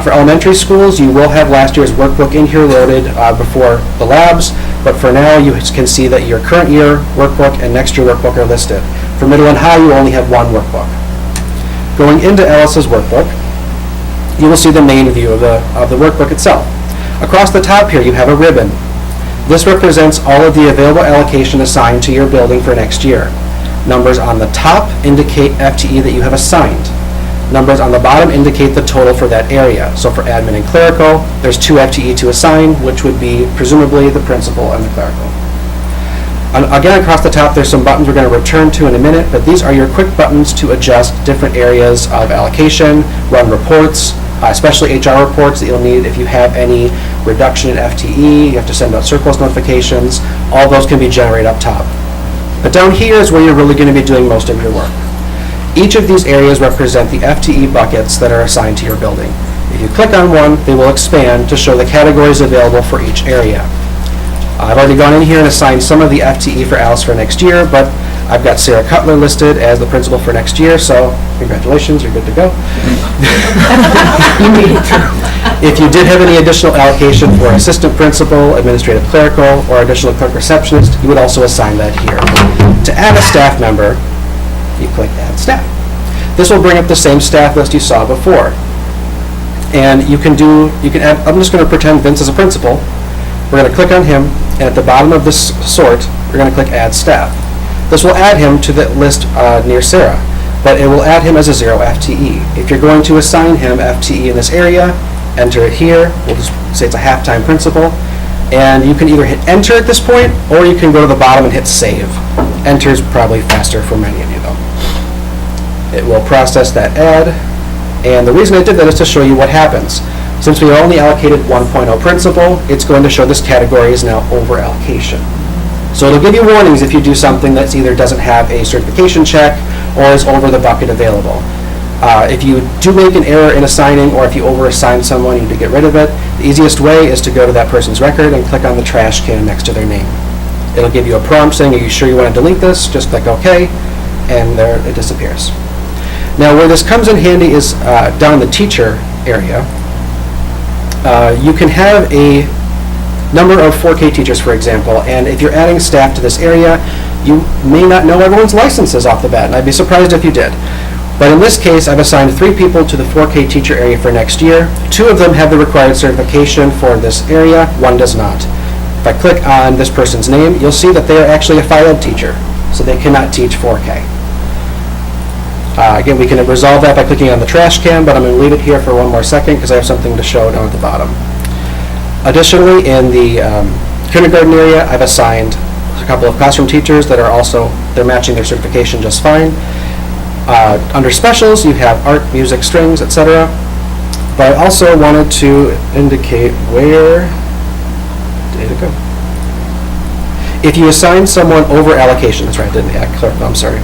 For elementary schools, you will have last year's workbook in here loaded before the labs, but for now you can see that your current year workbook and next year workbook are listed. For middle and high, you only have one workbook. Going into Alice's workbook, you will see the main view of the workbook itself. Across the top here, you have a ribbon. This represents all of the available allocation assigned to your building for next year. Numbers on the top indicate FTE that you have assigned. Numbers on the bottom indicate the total for that area. So for admin and clerical, there's 2 FTE to assign, which would be presumably the principal and the clerical. Again, across the top, there's some buttons we're going to return to in a minute, but these are your quick buttons to adjust different areas of allocation, run reports, especially HR reports that you'll need if you have any reduction in FTE, you have to send out surplus notifications. All those can be generated up top. But down here is where you're really going to be doing most of your work. Each of these areas represent the FTE buckets that are assigned to your building. If you click on one, they will expand to show the categories available for each area. I've already gone in here and assigned some of the FTE for Alice for next year, but I've got Sarah Cutler listed as the principal for next year, so congratulations, you're good to go. If you did have any additional allocation for assistant principal, administrative clerical, or additional clerk receptionist, you would also assign that here. To add a staff member, you click Add Staff. This will bring up the same staff list you saw before. And you can add, I'm just going to pretend Vince is a principal. We're going to click on him, and at the bottom of this sort, we're going to click Add Staff. This will add him to the list near Sarah, but it will add him as a 0 FTE. If you're going to assign him FTE in this area, enter it here. We'll just say it's a half-time principal. And you can either hit Enter at this point, or you can go to the bottom and hit Save. Enter is probably faster for many of you, though. It will process that add, and the reason I did that is to show you what happens. Since we are only allocated 1.0 principal, it's going to show this category is now over allocation. So it'll give you warnings if you do something that either doesn't have a certification check or is over the bucket available. If you do make an error in assigning, or if you over-assign someone, you need to get rid of it, the easiest way is to go to that person's record and click on the trash can next to their name. It'll give you a prompt saying, are you sure you want to delete this? Just click OK, and there it disappears. Now where this comes in handy is down the teacher area. You can have a number of 4K teachers, for example, and if you're adding staff to this area, you may not know everyone's licenses off the bat, and I'd be surprised if you did. But in this case, I've assigned 3 people to the 4K teacher area for next year. 2 of them have the required certification for this area, 1 does not. If I click on this person's name, you'll see that they are actually a Phi Ed teacher, so they cannot teach 4K. Again, we can resolve that by clicking on the trash can, but I'm going to leave it here for one more second because I have something to show down at the bottom. Additionally, in the kindergarten area, I've assigned a couple of classroom teachers that are also, they're matching their certification just fine. Under specials, you have art, music, strings, etc. But I also wanted to indicate where did it go? If you assign someone over allocation, that's right, I didn't clerk, I'm sorry.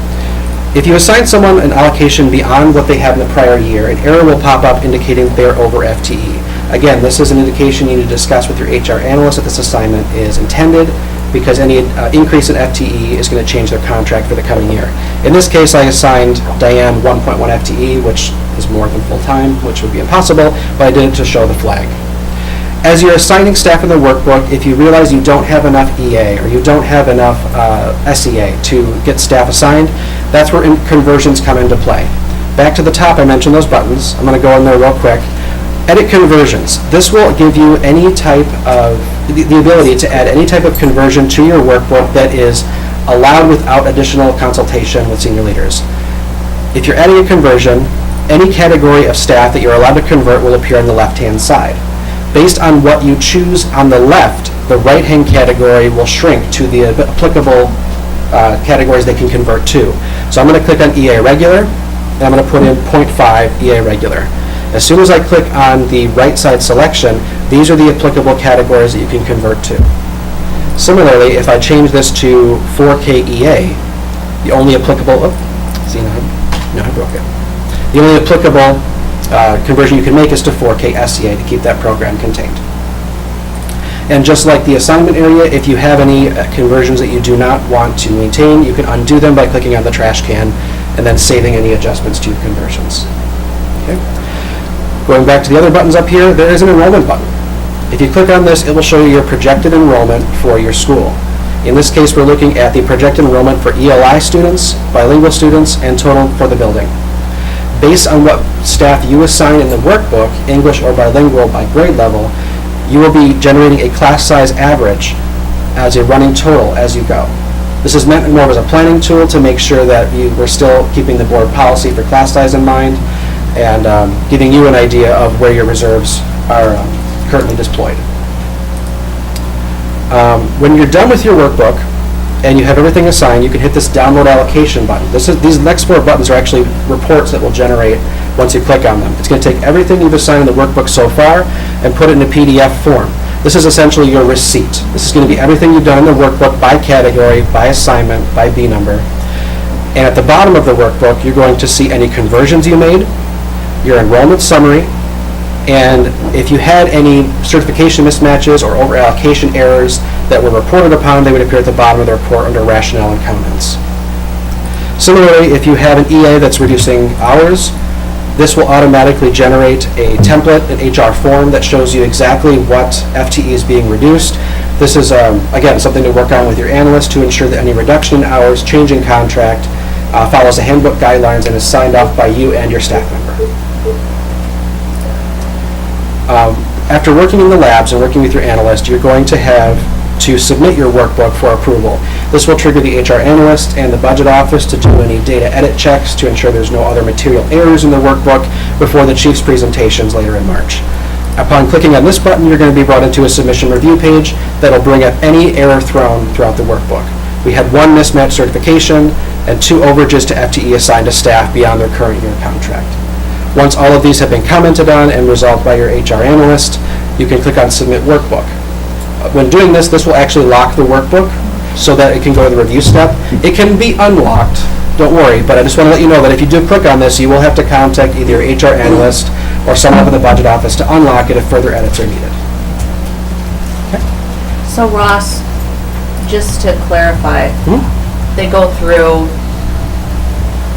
If you assign someone an allocation beyond what they had in the prior year, an error will pop up indicating they're over FTE. Again, this is an indication you need to discuss with your HR analyst that this assignment is intended, because any increase in FTE is going to change their contract for the coming year. In this case, I assigned Diane 1.1 FTE, which is more than full-time, which would be impossible, but I did it to show the flag. As you're assigning staff in the workbook, if you realize you don't have enough EA or you don't have enough SEA to get staff assigned, that's where conversions come into play. Back to the top, I mentioned those buttons. I'm going to go in there real quick. Edit conversions. This will give you any type of, the ability to add any type of conversion to your workbook that is allowed without additional consultation with senior leaders. If you're adding a conversion, any category of staff that you're allowed to convert will appear on the left-hand side. Based on what you choose on the left, the right-hand category will shrink to the applicable categories they can convert to. So I'm going to click on EA Regular, and I'm going to put in 0.5 EA Regular. As soon as I click on the right side selection, these are the applicable categories that you can convert to. Similarly, if I change this to 4K EA, the only applicable, see now I broke it. The only applicable conversion you can make is to 4K SEA to keep that program contained. And just like the assignment area, if you have any conversions that you do not want to maintain, you can undo them by clicking on the trash can and then saving any adjustments to your conversions. Okay. Going back to the other buttons up here, there is an enrollment button. If you click on this, it will show you your projected enrollment for your school. In this case, we're looking at the projected enrollment for ELI students, bilingual students, and total for the building. Based on what staff you assign in the workbook, English or bilingual by grade level, you will be generating a class size average as a running total as you go. This is meant more as a planning tool to make sure that we're still keeping the board policy for class size in mind and giving you an idea of where your reserves are currently deployed. When you're done with your workbook and you have everything assigned, you can hit this download allocation button. These next 4 buttons are actually reports that will generate once you click on them. It's going to take everything you've assigned in the workbook so far and put it in a PDF form. This is essentially your receipt. This is going to be everything you've done in the workbook by category, by assignment, by B number. And at the bottom of the workbook, you're going to see any conversions you made, your enrollment summary, and if you had any certification mismatches or over-allocation errors that were reported upon, they would appear at the bottom of the report under rationale and comments. Similarly, if you have an EA that's reducing hours, this will automatically generate a template, an HR form that shows you exactly what FTE is being reduced. This is, again, something to work on with your analyst to ensure that any reduction in hours, change in contract, follows the handbook guidelines and is signed off by you and your staff member. After working in the labs and working with your analyst, you're going to have to submit your workbook for approval. This will trigger the HR analyst and the budget office to do any data edit checks to ensure there's no other material errors in the workbook before the chief's presentations later in March. Upon clicking on this button, you're going to be brought into a submission review page that'll bring up any error thrown throughout the workbook. We had 1 mismatch certification and 2 overages to FTE assigned to staff beyond their current year contract. Once all of these have been commented on and resolved by your HR analyst, you can click on Submit Workbook. When doing this, this will actually lock the workbook so that it can go to the review step. It can be unlocked, don't worry, but I just want to let you know that if you do click on this, you will have to contact either your HR analyst or someone up in the budget office to unlock it if further edits are needed.
So Ross, just to clarify, they go through,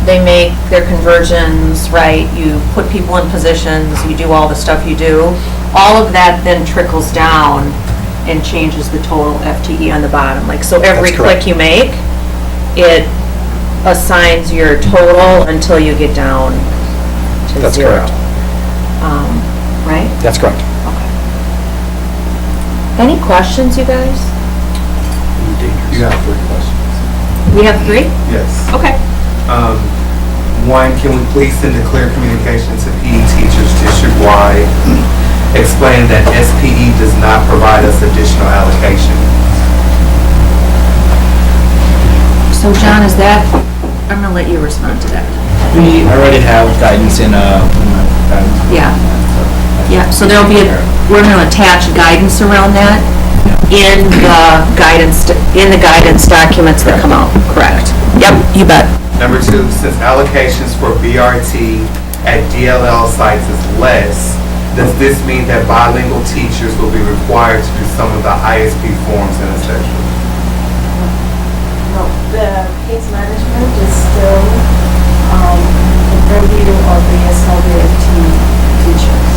they make their conversions, right? You put people in positions, you do all the stuff you do. All of that then trickles down and changes the total FTE on the bottom. Like, so every
That's correct.
click you make, it assigns your total until you get down to
That's
0.
correct.
Right?
That's correct.
Okay. Any questions, you guys?
You have 3 questions.
We have 3?
Yes.
Okay.
1, can we please send a clear communication to PE teachers district-wide explaining that SPE does not provide us additional allocation?
So John, is that, I'm gonna let you respond to that.
We already have guidance in
Yeah. Yeah, so there'll be, we're gonna attach guidance around that in the guidance documents that come out, correct? Yep, you bet.
Number 2, since allocations for BRT at DLL sites is less, does this mean that bilingual teachers will be required to do some of the ISP forms and et cetera?
No, the case management is still the purview of the SLBFT teachers.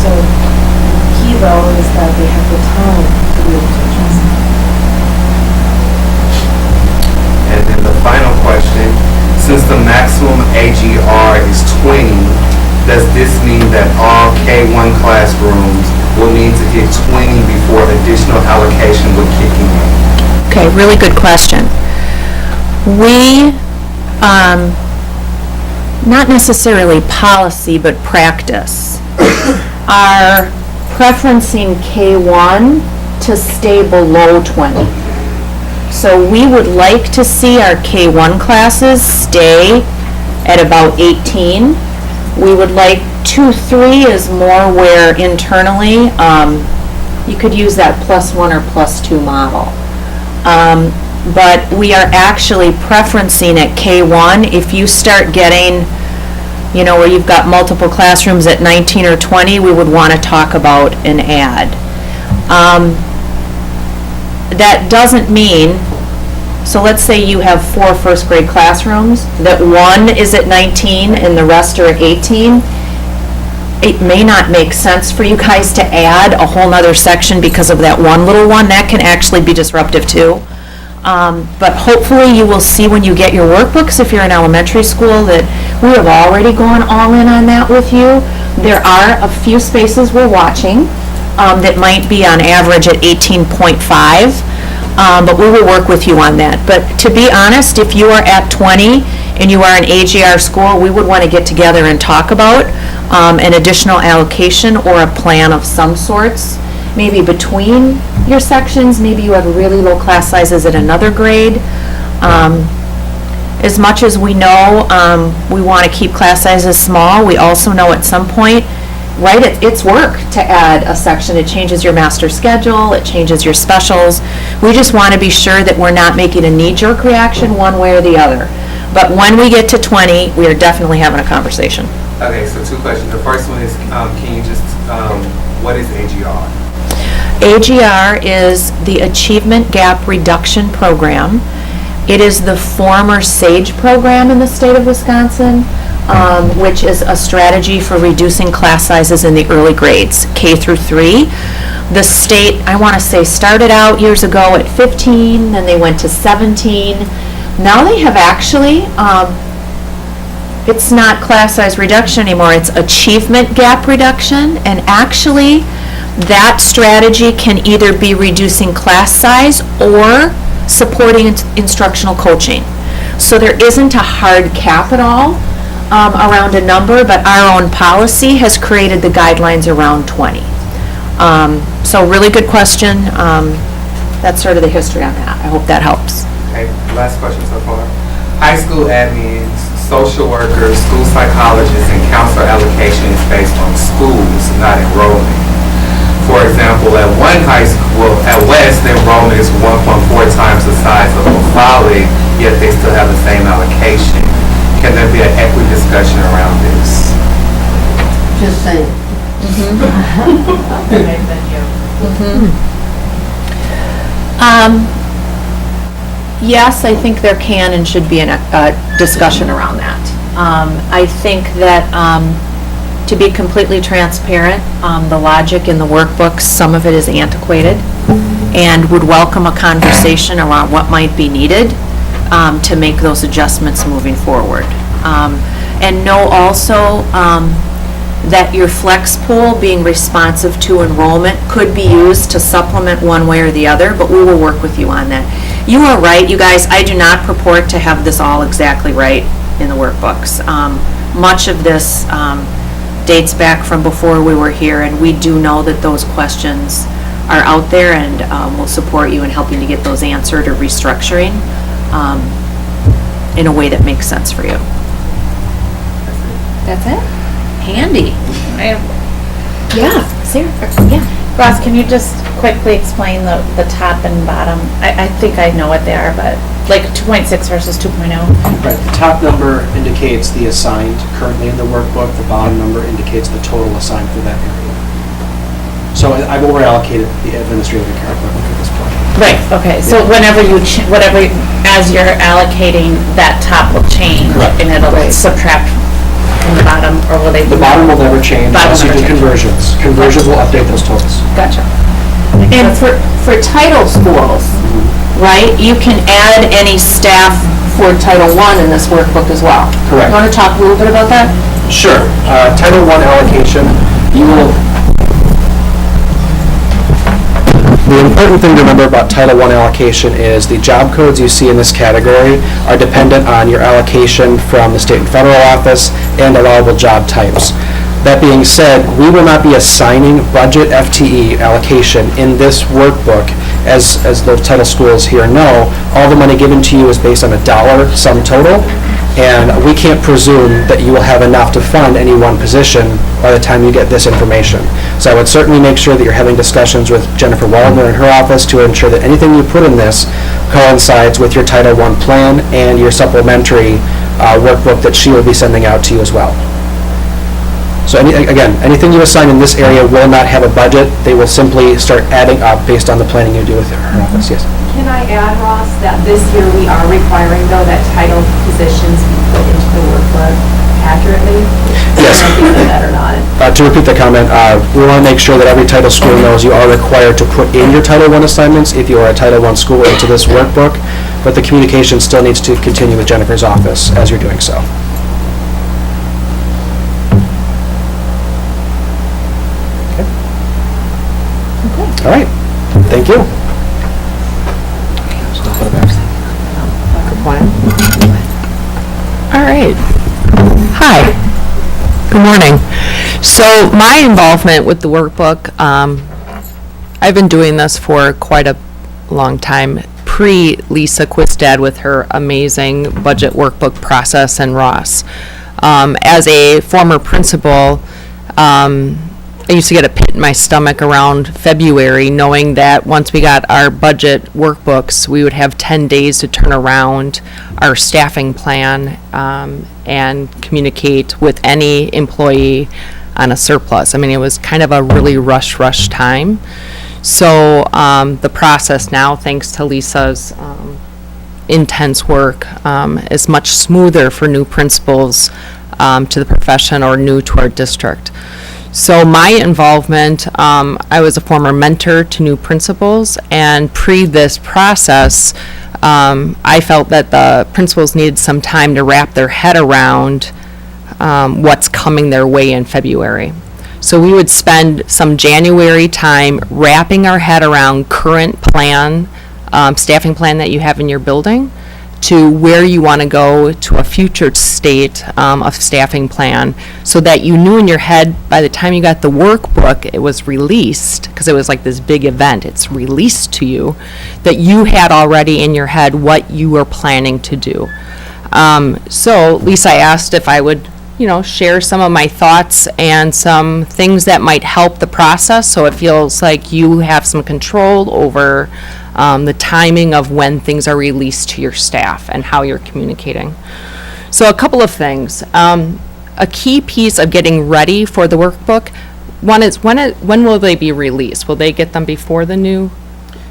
So the key though is that they have the time to be able to address it.
And then the final question, since the maximum AGR is 20, does this mean that all K-1 classrooms will need to hit 20 before additional allocation would kick in?
Okay, really good question. We, not necessarily policy, but practice, are preferencing K-1 to stay below 20. So we would like to see our K-1 classes stay at about 18. We would like 2-3 is more where internally, you could use that +1 or +2 model. But we are actually preferencing at K-1, if you start getting, where you've got multiple classrooms at 19 or 20, we would want to talk about an add. That doesn't mean, so let's say you have 4 first grade classrooms, that one is at 19 and the rest are at 18. It may not make sense for you guys to add a whole nother section because of that one little one. That can actually be disruptive too. But hopefully you will see when you get your workbooks, if you're in elementary school, that we have already gone all in on that with you. There are a few spaces we're watching that might be on average at 18.5, but we will work with you on that. But to be honest, if you are at 20 and you are an AGR school, we would want to get together and talk about an additional allocation or a plan of some sorts. Maybe between your sections, maybe you have really low class sizes at another grade. As much as we know we want to keep class sizes small, we also know at some point, right, it's work to add a section. It changes your master schedule, it changes your specials. We just want to be sure that we're not making a knee-jerk reaction one way or the other. But when we get to 20, we are definitely having a conversation.
Okay, so 2 questions. The first one is, can you just, what is AGR?
AGR is the Achievement Gap Reduction Program. It is the former SAGE program in the state of Wisconsin, which is a strategy for reducing class sizes in the early grades, K through 3. The state, I want to say, started out years ago at 15, then they went to 17. Now they have actually, it's not class size reduction anymore, it's achievement gap reduction, and actually that strategy can either be reducing class size or supporting instructional coaching. So there isn't a hard cap at all around a number, but our own policy has created the guidelines around 20. So really good question. That's sort of the history on that. I hope that helps.
Okay, last question so far. High school admins, social workers, school psychologists, and counselor allocation is based on schools, not enrollment. For example, at one high school, at West, the enrollment is 1.4 times the size of O'Falley, yet they still have the same allocation. Can there be an equity discussion around this?
Just saying.
Yes, I think there can and should be a discussion around that. I think that to be completely transparent, the logic in the workbooks, some of it is antiquated and would welcome a conversation around what might be needed to make those adjustments moving forward. And know also that your flex pool, being responsive to enrollment, could be used to supplement one way or the other, but we will work with you on that. You are right, you guys, I do not purport to have this all exactly right in the workbooks. Much of this dates back from before we were here, and we do know that those questions are out there, and we'll support you in helping to get those answered or restructuring in a way that makes sense for you. That's it? Handy. Yeah, Sarah, yeah.
Ross, can you just quickly explain the top and bottom? I think I know what they are, but like 2.6 versus 2.0.
Right, the top number indicates the assigned currently in the workbook, the bottom number indicates the total assigned for that area. So I've overallocated the administrative account equipment at this point.
Right, okay, so whenever you, as you're allocating, that top will change.
Correct.
And it'll subtract from the bottom, or will they?
The bottom will never change unless you do conversions. Conversions will update those totals.
Gotcha. And for title schools, right, you can add any staff for Title I in this workbook as well.
Correct.
You want to talk a little bit about that?
Sure. Title I allocation, you will... The important thing to remember about Title I allocation is the job codes you see in this category are dependent on your allocation from the state and federal office and allowable job types. That being said, we will not be assigning budget FTE allocation in this workbook. As those title schools here know, all the money given to you is based on a dollar sum total, and we can't presume that you will have enough to fund any one position by the time you get this information. So I would certainly make sure that you're having discussions with Jennifer Waldner in her office to ensure that anything you put in this coincides with your Title I plan and your supplementary workbook that she will be sending out to you as well. So anything you assign in this area will not have a budget. They will simply start adding up based on the planning you do with her office. Yes.
Can I add, Ross, that this year we are requiring, though, that title positions be put into the workbook accurately?
Yes.
I don't know if you said that or not.
To repeat the comment, we want to make sure that every title school knows you are required to put in your Title I assignments if you are a Title I school into this workbook, but the communication still needs to continue with Jennifer's office as you're doing so. All right, thank you.
All right. Hi. Good morning. So my involvement with the workbook, I've been doing this for quite a long time, pre-Lisa Quistad with her amazing budget workbook process and Ross. As a former principal, I used to get a pit in my stomach around February, knowing that once we got our budget workbooks, we would have 10 days to turn around our staffing plan and communicate with any employee on a surplus. I mean, it was kind of a really rush time. So the process now, thanks to Lisa's intense work, is much smoother for new principals to the profession or new to our district. So my involvement, I was a former mentor to new principals, and pre this process, I felt that the principals needed some time to wrap their head around what's coming their way in February. So we would spend some January time wrapping our head around current plan, staffing plan that you have in your building, to where you want to go to a future state of staffing plan, so that you knew in your head by the time you got the workbook, it was released, because it was like this big event, it's released to you, that you had already in your head what you were planning to do. So Lisa asked if I would share some of my thoughts and some things that might help the process, so it feels like you have some control over the timing of when things are released to your staff and how you're communicating. So a couple of things. A key piece of getting ready for the workbook, one is when will they be released? Will they get them before the new?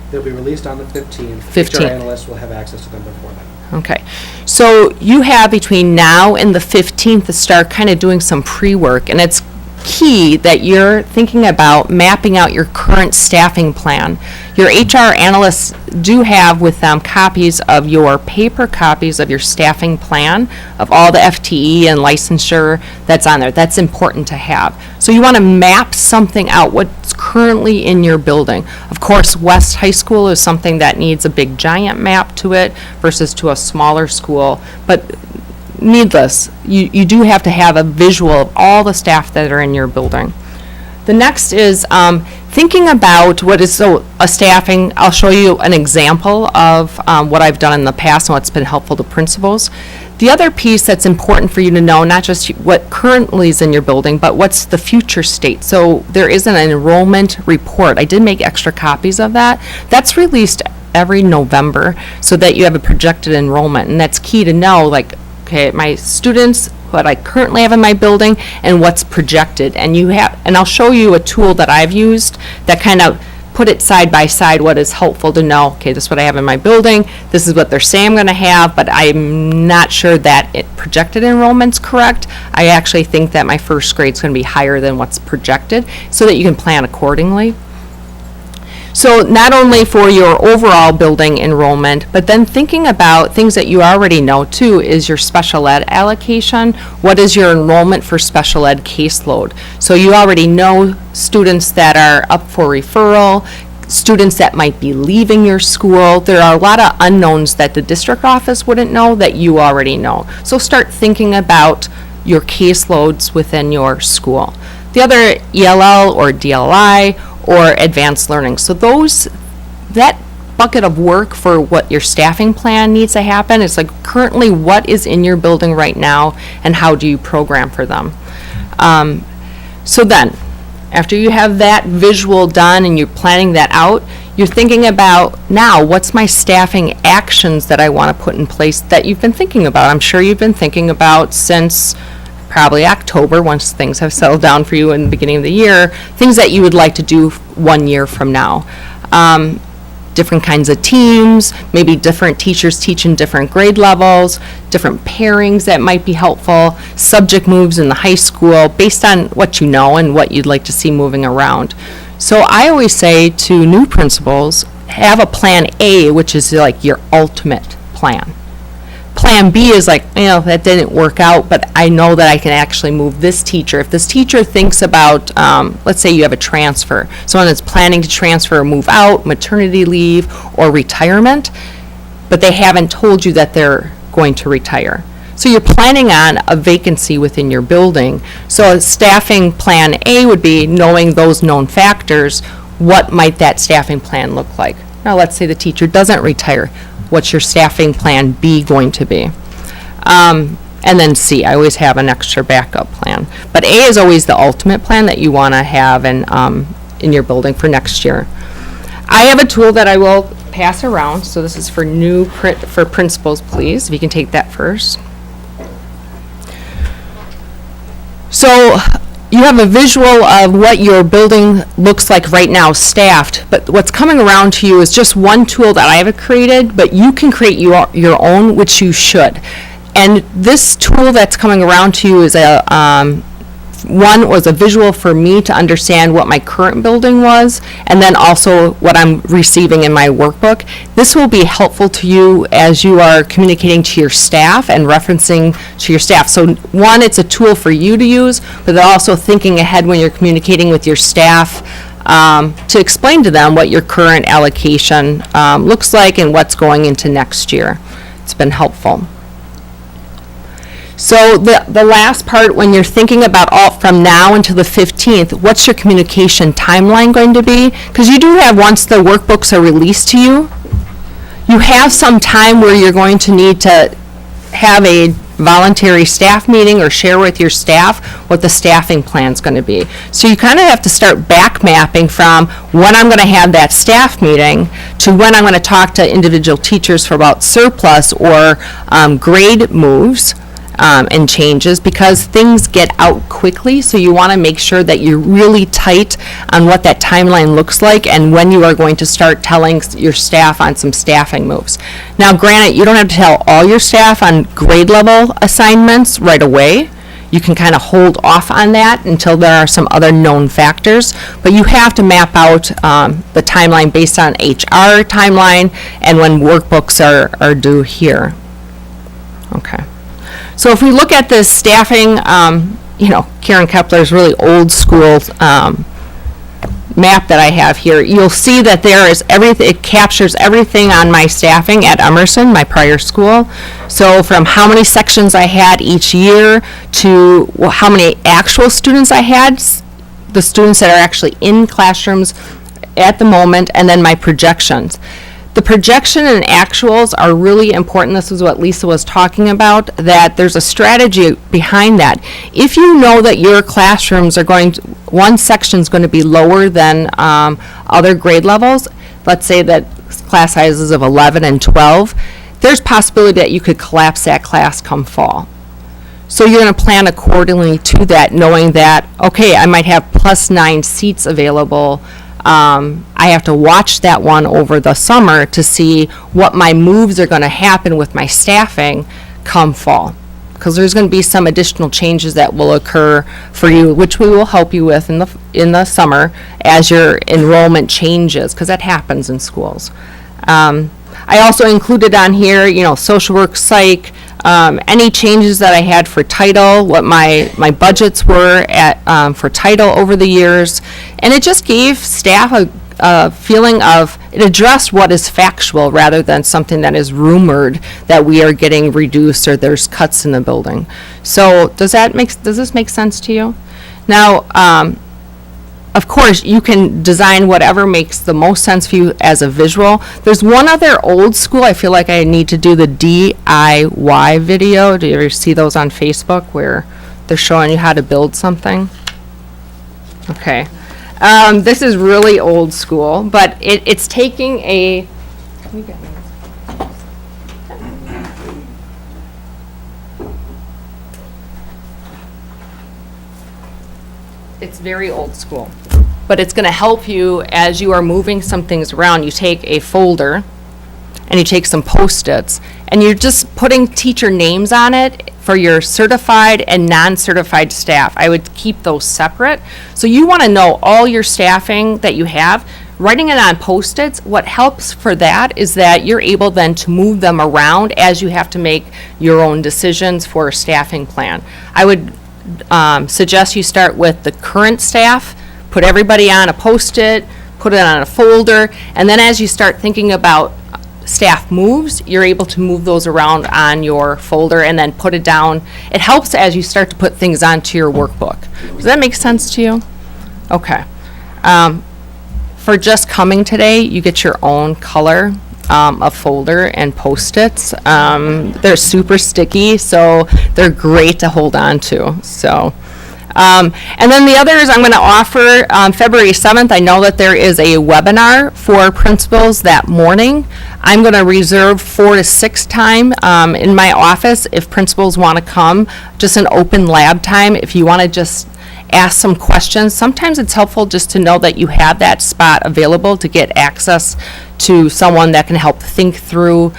They'll be released on the 15th.
15th.
HR analysts will have access to them before then.
Okay, so you have between now and the 15th to start kind of doing some pre-work, and it's key that you're thinking about mapping out your current staffing plan. Your HR analysts do have with them copies of your paper copies of your staffing plan, of all the FTE and licensure that's on there. That's important to have. So you want to map something out, what's currently in your building. Of course, West High School is something that needs a big giant map to it versus to a smaller school, but needless, you do have to have a visual of all the staff that are in your building. The next is thinking about what is a staffing. I'll show you an example of what I've done in the past and what's been helpful to principals. The other piece that's important for you to know, not just what currently is in your building, but what's the future state. So there is an enrollment report. I did make extra copies of that. That's released every November so that you have a projected enrollment, and that's key to know, like, okay, my students, what I currently have in my building, and what's projected. And I'll show you a tool that I've used that kind of put it side by side, what is helpful to know. Okay, this is what I have in my building, this is what they're saying I'm going to have, but I'm not sure that projected enrollment's correct. I actually think that my first grade's going to be higher than what's projected, so that you can plan accordingly. So not only for your overall building enrollment, but then thinking about things that you already know too, is your special ed allocation. What is your enrollment for special ed caseload? So you already know students that are up for referral, students that might be leaving your school. There are a lot of unknowns that the district office wouldn't know that you already know. So start thinking about your caseloads within your school. The other ELL or DLI or advanced learning. So that bucket of work for what your staffing plan needs to happen is like currently what is in your building right now and how do you program for them. So then, after you have that visual done and you're planning that out, you're thinking about now, what's my staffing actions that I want to put in place that you've been thinking about? I'm sure you've been thinking about since probably October, once things have settled down for you in the beginning of the year, things that you would like to do 1 year from now. Different kinds of teams, maybe different teachers teaching different grade levels, different pairings that might be helpful, subject moves in the high school based on what you know and what you'd like to see moving around. So I always say to new principals, have a plan A, which is like your ultimate plan. Plan B is like, that didn't work out, but I know that I can actually move this teacher. If this teacher thinks about, let's say you have a transfer, someone that's planning to transfer or move out, maternity leave, or retirement, but they haven't told you that they're going to retire. So you're planning on a vacancy within your building. So a staffing plan A would be knowing those known factors. What might that staffing plan look like? Now, let's say the teacher doesn't retire. What's your staffing plan B going to be? And then C, I always have an extra backup plan. But A is always the ultimate plan that you want to have in your building for next year. I have a tool that I will pass around. So this is for for principals, please. If you can take that first. So you have a visual of what your building looks like right now staffed, but what's coming around to you is just one tool that I have created, but you can create your own, which you should. And this tool that's coming around to you is one was a visual for me to understand what my current building was, and then also what I'm receiving in my workbook. This will be helpful to you as you are communicating to your staff and referencing to your staff. So one, it's a tool for you to use, but then also thinking ahead when you're communicating with your staff to explain to them what your current allocation looks like and what's going into next year. It's been helpful. So the last part, when you're thinking about all from now until the 15th, what's your communication timeline going to be? Because you do have, once the workbooks are released to you, you have some time where you're going to need to have a voluntary staff meeting or share with your staff what the staffing plan is going to be. So you kind of have to start back mapping from when I'm going to have that staff meeting to when I'm going to talk to individual teachers for about surplus or grade moves. And changes, because things get out quickly, so you want to make sure that you're really tight on what that timeline looks like and when you are going to start telling your staff on some staffing moves. Now, granted, you don't have to tell all your staff on grade level assignments right away. You can kind of hold off on that until there are some other known factors, but you have to map out the timeline based on HR timeline and when workbooks are due here. Okay. So if we look at the staffing, Karen Kepler's really old school map that I have here, you'll see that there is everything, it captures everything on my staffing at Emerson, my prior school. So from how many sections I had each year to how many actual students I had, the students that are actually in classrooms at the moment, and then my projections. The projection and actuals are really important. This is what Lisa was talking about, that there's a strategy behind that. If you know that your classrooms are one section is going to be lower than other grade levels, let's say that class sizes of 11 and 12, there's possibility that you could collapse that class come fall. So you're going to plan accordingly to that, knowing that, okay, I might have +9 seats available. I have to watch that one over the summer to see what my moves are going to happen with my staffing come fall. because there's going to be some additional changes that will occur for you, which we will help you with in the summer as your enrollment changes, because that happens in schools. I also included on here, social work, psych, any changes that I had for title, what my budgets were for title over the years, and it just gave staff a feeling of, it addressed what is factual rather than something that is rumored that we are getting reduced or there's cuts in the building. So does this make sense to you? Now, of course, you can design whatever makes the most sense for you as a visual. There's one other old school, I feel like I need to do the DIY video. Do you ever see those on Facebook where they're showing you how to build something? Okay. This is really old school, but it's taking a, it's very old school, but it's going to help you as you are moving some things around. You take a folder and you take some Post-its and you're just putting teacher names on it for your certified and non-certified staff. I would keep those separate. So you want to know all your staffing that you have. Writing it on Post-its, what helps for that is that you're able then to move them around as you have to make your own decisions for a staffing plan. I would suggest you start with the current staff, put everybody on a Post-it, put it on a folder, and then as you start thinking about staff moves, you're able to move those around on your folder and then put it down. It helps as you start to put things onto your workbook. Does that make sense to you? Okay. For just coming today, you get your own color of folder and Post-its. They're super sticky, so they're great to hold on to. So, and then the others I'm going to offer February 7th. I know that there is a webinar for principals that morning. I'm going to reserve 4 to 6 time in my office if principals want to come. Just an open lab time if you want to just ask some questions. Sometimes it's helpful just to know that you have that spot available to get access to someone that can help think through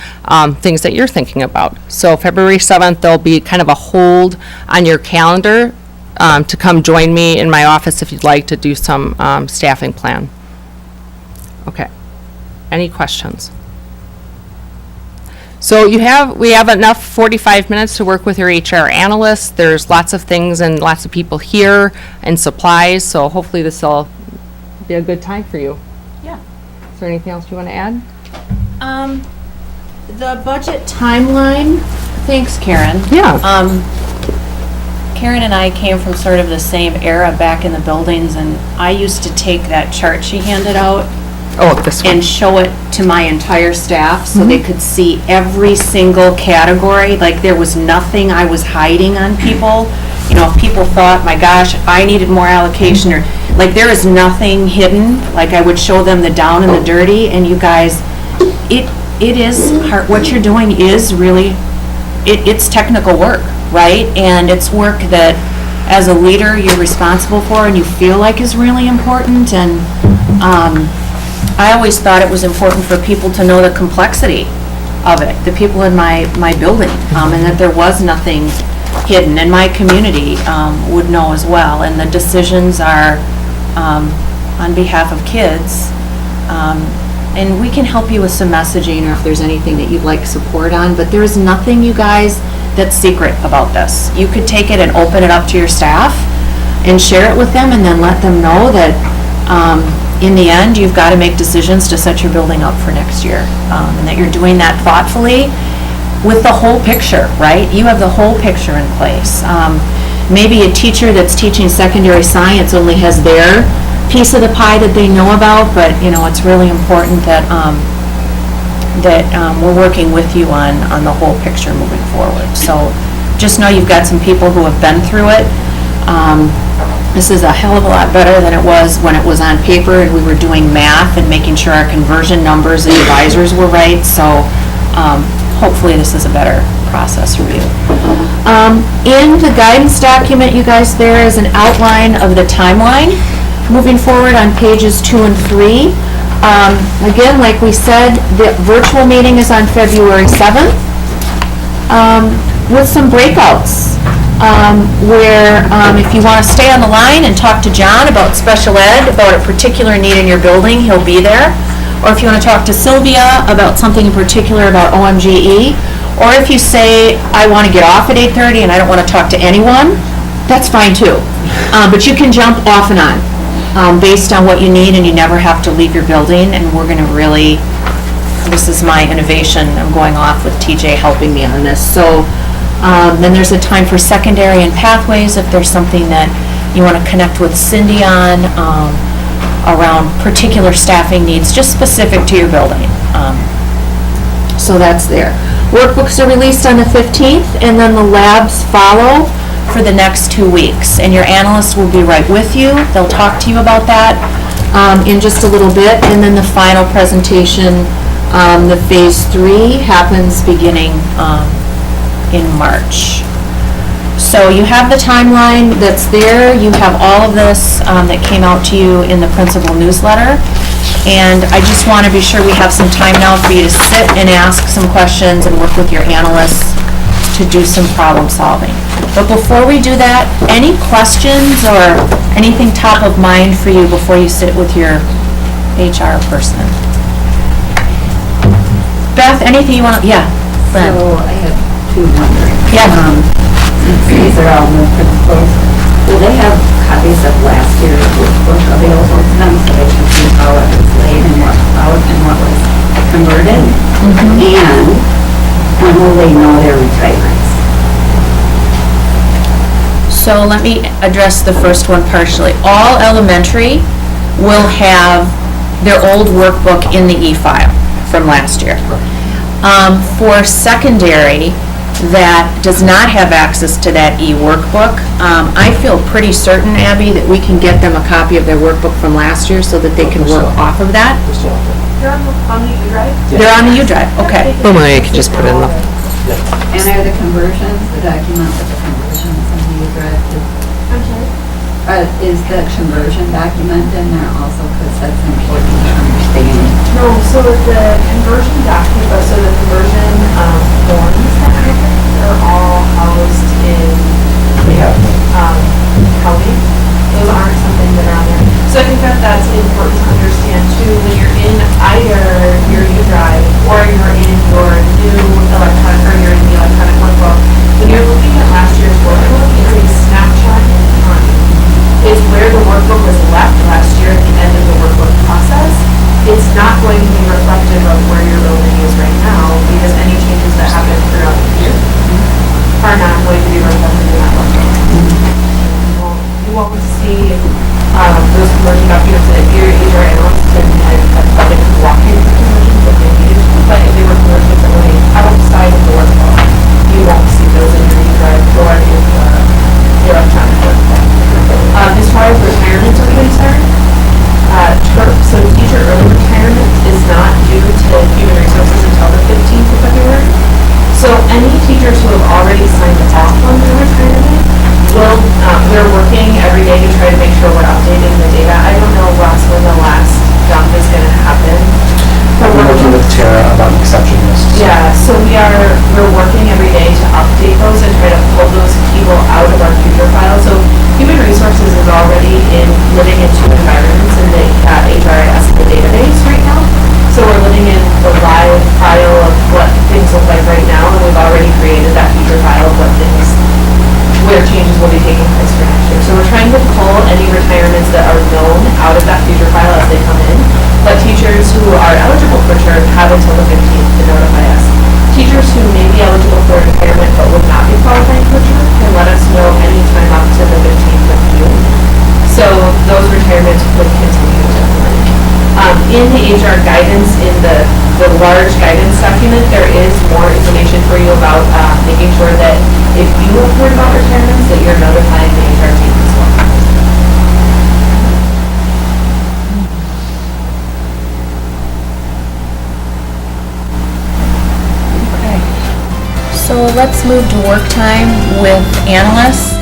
things that you're thinking about. So February 7th, there'll be kind of a hold on your calendar to come join me in my office if you'd like to do some staffing plan. Okay. Any questions? So we have enough 45 minutes to work with your HR analyst. There's lots of things and lots of people here and supplies, so hopefully this will be a good time for you.
Yeah.
Is there anything else you want to add?
The budget timeline, thanks, Karen.
Yeah.
Karen and I came from sort of the same era back in the buildings, and I used to take that chart she handed out
This one.
and show it to my entire staff so they could see every single category. Like, there was nothing I was hiding on people. You know, if people thought, my gosh, I needed more allocation, or like, there is nothing hidden. Like, I would show them the down and the dirty, and you guys, it is hard. What you're doing is really, it's technical work, right? And it's work that as a leader you're responsible for and you feel like is really important. And I always thought it was important for people to know the complexity of it, the people in my building, and that there was nothing hidden, and my community would know as well. And the decisions are on behalf of kids. And we can help you with some messaging or if there's anything that you'd like support on, but there is nothing, you guys, that's secret about this. You could take it and open it up to your staff and share it with them and then let them know that in the end, you've got to make decisions to set your building up for next year, and that you're doing that thoughtfully with the whole picture, right? You have the whole picture in place. Maybe a teacher that's teaching secondary science only has their piece of the pie that they know about, but you know, it's really important that we're working with you on the whole picture moving forward. So just know you've got some people who have been through it. This is a hell of a lot better than it was when it was on paper and we were doing math and making sure our conversion numbers and divisors were right. So hopefully this is a better process for you. In the guidance document, you guys, there is an outline of the timeline moving forward on pages 2 and 3. Again, like we said, the virtual meeting is on February 7th. with some breakouts, where if you want to stay on the line and talk to John about special ed, about a particular need in your building, he'll be there. Or if you want to talk to Sylvia about something in particular about OMGE, or if you say, I want to get off at 8:30 and I don't want to talk to anyone, that's fine too. But you can jump off and on based on what you need, and you never have to leave your building, and we're going to really, this is my innovation, I'm going off with TJ helping me on this. So then there's a time for secondary and pathways if there's something that you want to connect with Cindy on around particular staffing needs, just specific to your building. So that's there. Workbooks are released on the 15th, and then the labs follow for the next 2 weeks. And your analysts will be right with you. They'll talk to you about that in just a little bit. And then the final presentation, the phase 3, happens beginning in March. So you have the timeline that's there. You have all of this that came out to you in the principal newsletter. And I just want to be sure we have some time now for you to sit and ask some questions and work with your analysts to do some problem solving. But before we do that, any questions or anything top of mind for you before you sit with your HR person? Beth, anything you want to, yeah, Lynn.
So I have two wondering.
Yeah.
Since these are all new principals, will they have copies of last year's workbook available to them so they can see how it was laid and what out and what was converted? And when will they know their retirements?
So let me address the first one partially. All elementary will have their old workbook in the e-file from last year. For secondary, that does not have access to that e-workbook, I feel pretty certain, Abby, that we can get them a copy of their workbook from last year so that they can work off of that.
They're on the U-Drive?
They're on the U-Drive, okay.
Well, you can just put it in the,
And are the conversions, the documents of the conversions in the U-Drive?
I'm sorry?
Is the conversion document in there also, because that's important to understand?
No, so the conversion document, so the conversion forms that happen are all housed in county. Those aren't something that are on there. So I think that that's important to understand too, when you're in either your U-Drive or you're in your new electronic, or you're in the electronic workbook, when you're looking at last year's workbook, it's a snapshot in time. It's where the workbook was left last year at the end of the workbook process. It's not going to be reflective of where your building is right now, because any changes that happen throughout the year are not going to be reflected in that workbook. You won't see those conversion documents that your HR analysts, and I've probably walked you through conversions if they needed to, but if they were conversions that were outside of the workbook, you won't see those in your E-Drive or in the electronic workbook. As far as retirements are concerned, so teacher early retirement is not due to human resources until the 15th of February. So any teachers who have already signed off on their retirement will, we're working every day to try to make sure we're updating the data. I don't know, Ross, when the last dump is going to happen.
We're working with Tara about exception lists.
Yeah, so we're working every day to update those and try to pull those people out of our future files. So human resources is already living in 2 environments in the HRIS, the database right now. So we're living in the live file of what things look like right now, and we've already created that future file of what things, where changes will be taking place for next year. So we're trying to pull any retirements that are known out of that future file as they come in. But teachers who are eligible for churn have until the 15th to notify us. Teachers who may be eligible for retirement but would not be qualifying for churn can let us know any time up to the 15th of June. So those retirements would continue to run. In the HR guidance, in the large guidance document, there is more information for you about making sure that if you have heard about retirements, that you're notifying the HR team as well.
So let's move to work time with analysts.